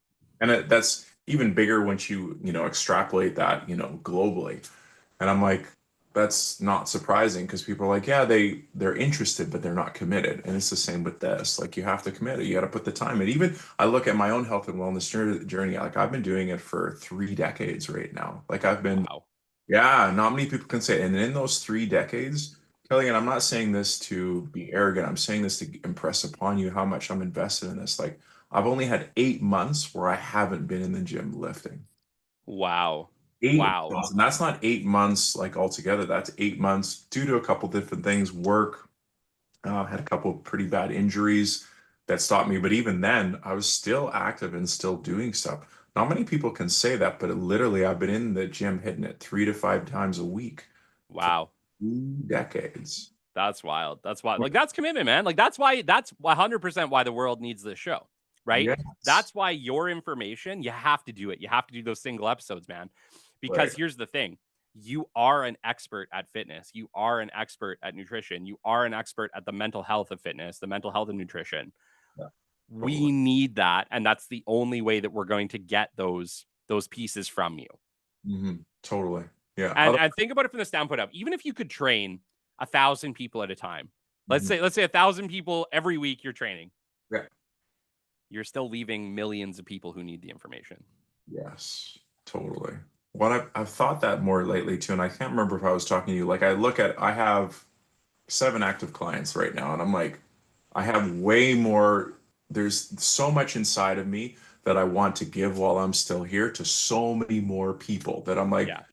S1: And that's even bigger once you extrapolate that, globally. And I'm like, that's not surprising because people are like, yeah, they're interested, but they're not committed. And it's the same with this. Like you have to commit it. You got to put the time in. Even I look at my own health and wellness journey. Like I've been doing it for 3 decades right now. Like I've been,
S2: Wow.
S1: yeah, not many people can say it. And in those 3 decades, Kelly, and I'm not saying this to be arrogant. I'm saying this to impress upon you how much I'm invested in this. Like I've only had 8 months where I haven't been in the gym lifting.
S2: Wow.
S1: Eight
S2: Wow.
S1: months, and that's not 8 months like altogether. That's 8 months due to a couple different things. Work, had a couple pretty bad injuries that stopped me. But even then, I was still active and still doing stuff. Not many people can say that, but literally, I've been in the gym hitting it 3 to 5 times a week for
S2: Wow.
S1: 2 decades.
S2: That's wild. That's wild. Like that's commitment, man. Like that's 100% why the world needs this show, right?
S1: Yes,
S2: That's why your information, you have to do it. You have to do those single episodes, man. Because
S1: right.
S2: here's the thing. You are an expert at fitness. You are an expert at nutrition. You are an expert at the mental health of fitness, the mental health of nutrition.
S1: Yeah, totally.
S2: We need that, and that's the only way that we're going to get those pieces from you.
S1: Totally. Yeah.
S2: And think about it from the standpoint of, even if you could train 1,000 people at a time,
S1: Mhm.
S2: let's say 1,000 people every week you're training,
S1: Yeah.
S2: you're still leaving millions of people who need the information.
S1: Yes, totally. What I've thought that more lately too, and I can't remember if I was talking to you. Like I have 7 active clients right now, and I'm like, I have way more. There's so much inside of me that I want to give while I'm still here to so many more people that I'm like,
S2: Yeah.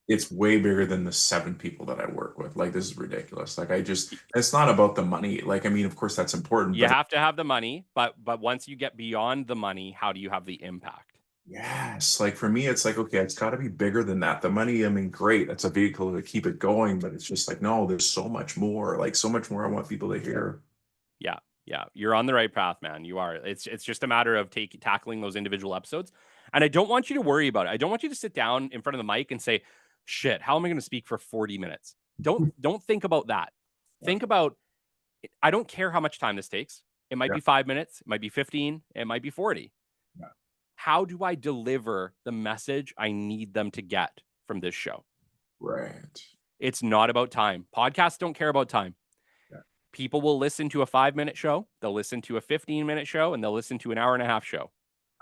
S1: it's way bigger than the 7 people that I work with. Like this is ridiculous. Like it's not about the money. Like I mean, of course that's important,
S2: You
S1: but
S2: have to have the money, but once you get beyond the money, how do you have the impact?
S1: yes, like for me, it's like, okay, it's got to be bigger than that. The money, I mean, great, that's a vehicle to keep it going, but it's just like, no, there's so much more, like so much more I want people to hear.
S2: Yeah. Yeah. You're on the right path, man. You are. It's just a matter of tackling those individual episodes. And I don't want you to worry about it. I don't want you to sit down in front of the mic and say, shit, how am I going to speak for 40 minutes? Don't think about that.
S1: Yeah,
S2: Think about, I don't care how much time this takes. It might
S1: yeah,
S2: be 5 minutes, it might be 15, it might be 40.
S1: yeah,
S2: How do I deliver the message I need them to get from this show?
S1: right.
S2: It's not about time. Podcasts don't care about time.
S1: Yeah.
S2: People will listen to a 5 minute show, they'll listen to a 15-minute show, and they'll listen to an hour and a half show,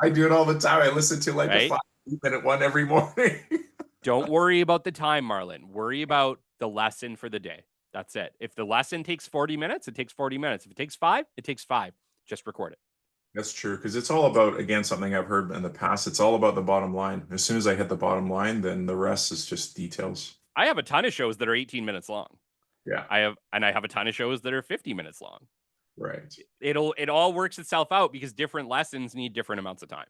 S1: I do it all the time. I listen to like a
S2: right?
S1: 5 minute one every morning.
S2: Don't worry about the time, Marlon. Worry about the lesson for the day. That's it. If the lesson takes 40 minutes, it takes 40 minutes. If it takes five, it takes five. Just record it.
S1: That's true, because it's all about, again, something I've heard in the past. It's all about the bottom line. As soon as I hit the bottom line, then the rest is just details.
S2: I have a ton of shows that are 18 minutes long.
S1: Yeah,
S2: I have a ton of shows that are 50 minutes long.
S1: right.
S2: It all works itself out because different lessons need different amounts of time.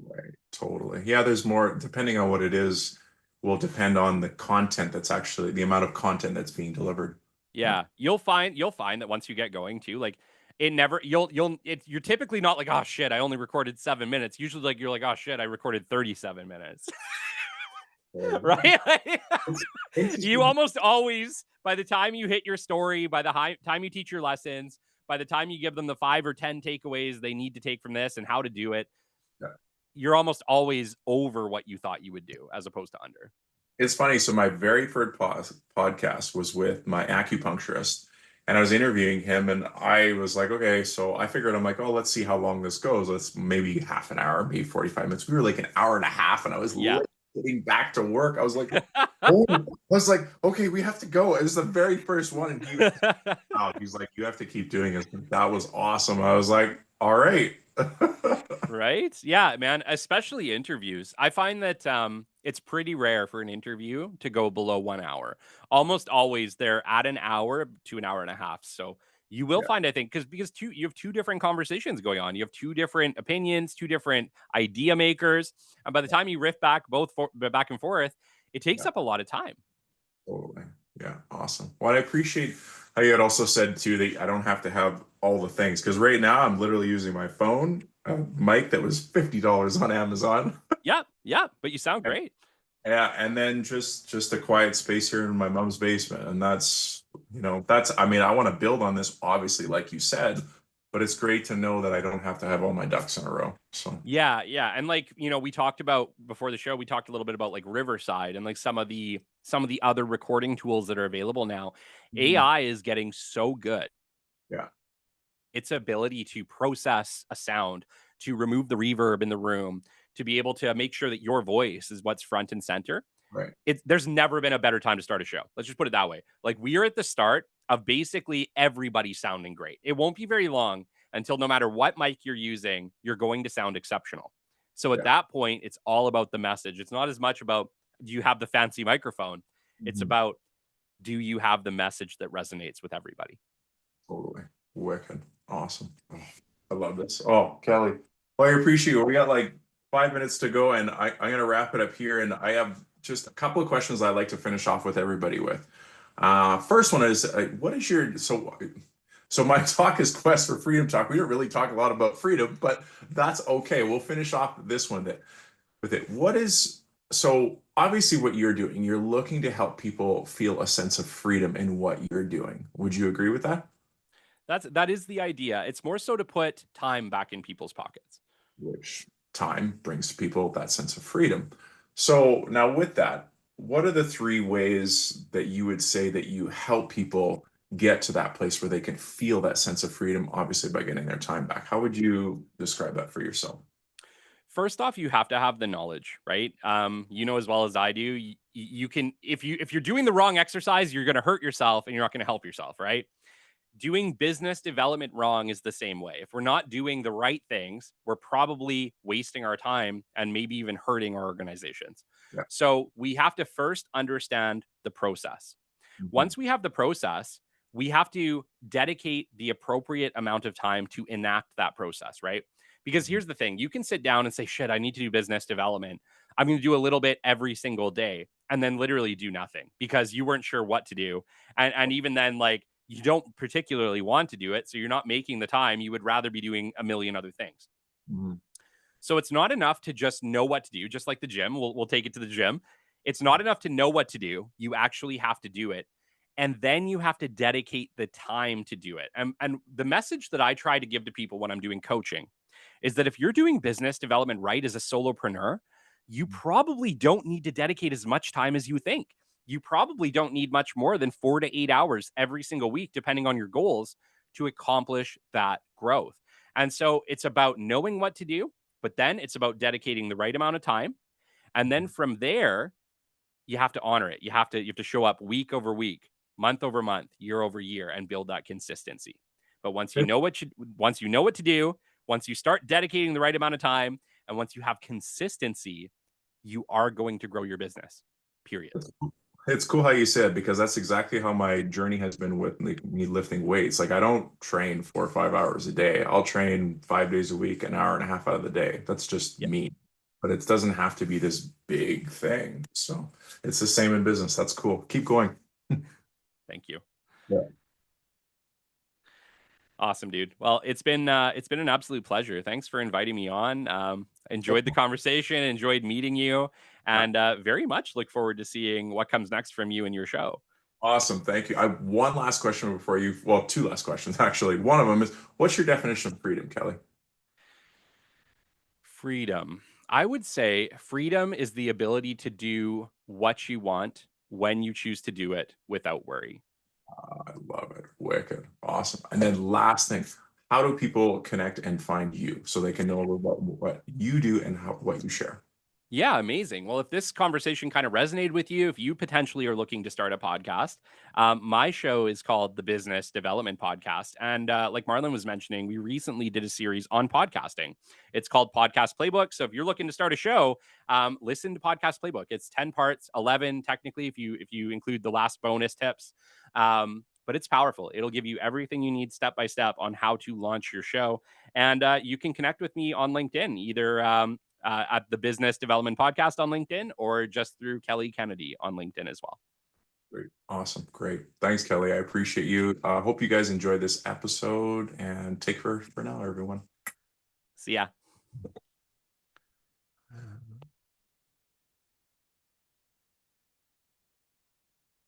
S1: Right. Totally. Yeah, there's more, depending on what it is, will depend on the content that's actually the amount of content that's being delivered. Yeah.
S2: Yeah, you'll find that once you get going too, like it never you're typically not like, oh shit, I only recorded 7 minutes. Usually like you're like, oh shit, I recorded 37 minutes.
S1: Yeah.
S2: Right?
S1: It's
S2: You
S1: interesting.
S2: almost always, by the time you hit your story, by the time you teach your lessons, by the time you give them the 5 or 10 takeaways they need to take from this and how to do it,
S1: Yeah.
S2: you're almost always over what you thought you would do as opposed to under.
S1: It's funny. So my very first podcast was with my acupuncturist, and I was interviewing him, and I was like, okay, so I figured I'm like, oh, let's see how long this goes. Let's maybe half an hour, maybe 45 minutes. We were like an hour and a half, and I was
S2: Yeah.
S1: late getting back to work. I was like, oh, I was like, okay, we have to go. It was the very first one, and he was out. He's like, you have to keep doing it. That was awesome. I was like, all right.
S2: Right? Yeah, man, especially interviews. I find that it's pretty rare for an interview to go below 1 hour. Almost always they're at an hour to an hour and a half. So you will
S1: Yeah,
S2: find, I think, because you have two different conversations going on. You have two different opinions, two different idea makers, and by the time you riff back back and forth, it takes
S1: yeah,
S2: up a lot of time.
S1: totally. Yeah, awesome. Well, I appreciate how you had also said too that I don't have to have all the things because right now I'm literally using my phone mic that was $50 on Amazon.
S2: Yeah, yeah, but you sound
S1: And,
S2: great.
S1: yeah, and then just a quiet space here in my mom's basement, and that's I mean I want to build on this, obviously, like you said, but it's great to know that I don't have to have all my ducks in a row. So
S2: Yeah, yeah, and like, we talked about before the show, we talked a little bit about like Riverside and like some of the other recording tools that are available now.
S1: mhm,
S2: AI is getting so good.
S1: yeah,
S2: Its ability to process a sound, to remove the reverb in the room, to be able to make sure that your voice is what's front and center.
S1: right.
S2: There's never been a better time to start a show. Let's just put it that way. Like we are at the start of basically everybody sounding great. It won't be very long until no matter what mic you're using, you're going to sound exceptional. So at
S1: Yeah.
S2: that point, it's all about the message. It's not as much about do you have the fancy microphone? It's
S1: Mhm.
S2: about do you have the message that resonates with everybody?
S1: Totally. Wicked. Awesome. Oh, I love this. Oh, Kelly. Well, I appreciate you. We got like 5 minutes to go, and I'm gonna wrap it up here. And I have just a couple of questions I'd like to finish off with everybody with. First one is, what is your so my talk is Quest for Freedom Talk. We don't really talk a lot about freedom, but that's okay. We'll finish off this one with it. What is so obviously what you're doing, you're looking to help people feel a sense of freedom in what you're doing. Would you agree with that?
S2: That is the idea. It's more so to put time back in people's pockets.
S1: Which time brings people that sense of freedom. So now with that, what are the three ways that you would say that you help people get to that place where they can feel that sense of freedom, obviously by getting their time back? How would you describe that for yourself?
S2: First off, you have to have the knowledge, right? You know as well as I do. You can if you're doing the wrong exercise, you're going to hurt yourself and you're not going to help yourself, right? Doing business development wrong is the same way. If we're not doing the right things, we're probably wasting our time and maybe even hurting our organizations.
S1: Yeah.
S2: So we have to first understand the process.
S1: Mhm.
S2: Once we have the process, we have to dedicate the appropriate amount of time to enact that process, right? Because
S1: Mhm.
S2: here's the thing, you can sit down and say, shit, I need to do business development. I'm going to do a little bit every single day and then literally do nothing because you weren't sure what to do. And even then, like, you don't particularly want to do it. So you're not making the time. You would rather be doing a million other things.
S1: Mhm.
S2: So it's not enough to just know what to do, just like the gym. We'll take it to the gym. It's not enough to know what to do. You actually have to do it. And then you have to dedicate the time to do it. And the message that I try to give to people when I'm doing coaching is that if you're doing business development right as a solopreneur, you probably don't need to dedicate as much time as you think. You probably don't need much more than 4 to 8 hours every single week, depending on your goals, to accomplish that growth. And so it's about knowing what to do, but then it's about dedicating the right amount of time. And then from there, you have to honor it. You have to show up week over week, month over month, year over year, and build that consistency. But once you know what to do, once you start dedicating the right amount of time, and once you have consistency, you are going to grow your business. Period.
S1: It's cool how you said because that's exactly how my journey has been with me lifting weights. Like I don't train 4 or 5 hours a day. I'll train 5 days a week, an hour and a half out of the day. That's just
S2: Yeah.
S1: me. But it doesn't have to be this big thing. So it's the same in business. That's cool. Keep going.
S2: Thank you.
S1: Yeah.
S2: Awesome, dude. Well, it's been an absolute pleasure. Thanks for inviting me on. Enjoyed the conversation, enjoyed meeting you, and very much look forward to seeing what comes next from you and your show.
S1: Awesome. Thank you. I one last question before you, well, two last questions actually. One of them is what's your definition of freedom, Kelly?
S2: Freedom. I would say freedom is the ability to do what you want when you choose to do it without worry.
S1: I love it. Wicked. Awesome. And then last thing, how do people connect and find you so they can know a little about what you do and what you share?
S2: Yeah, amazing. Well, if this conversation kind of resonated with you, if you potentially are looking to start a podcast, my show is called the Business Development Podcast. And like Marlon was mentioning, we recently did a series on podcasting. It's called Podcast Playbook. So if you're looking to start a show, listen to Podcast Playbook. It's 10 parts, 11 technically if you include the last bonus tips. But it's powerful. It'll give you everything you need step by step on how to launch your show. And you can connect with me on LinkedIn, either at the Business Development Podcast on LinkedIn or just through Kelly Kennedy on LinkedIn as well.
S1: Great. Awesome. Great. Thanks, Kelly. I appreciate you. Hope you guys enjoyed this episode and take care for now, everyone.
S2: See ya.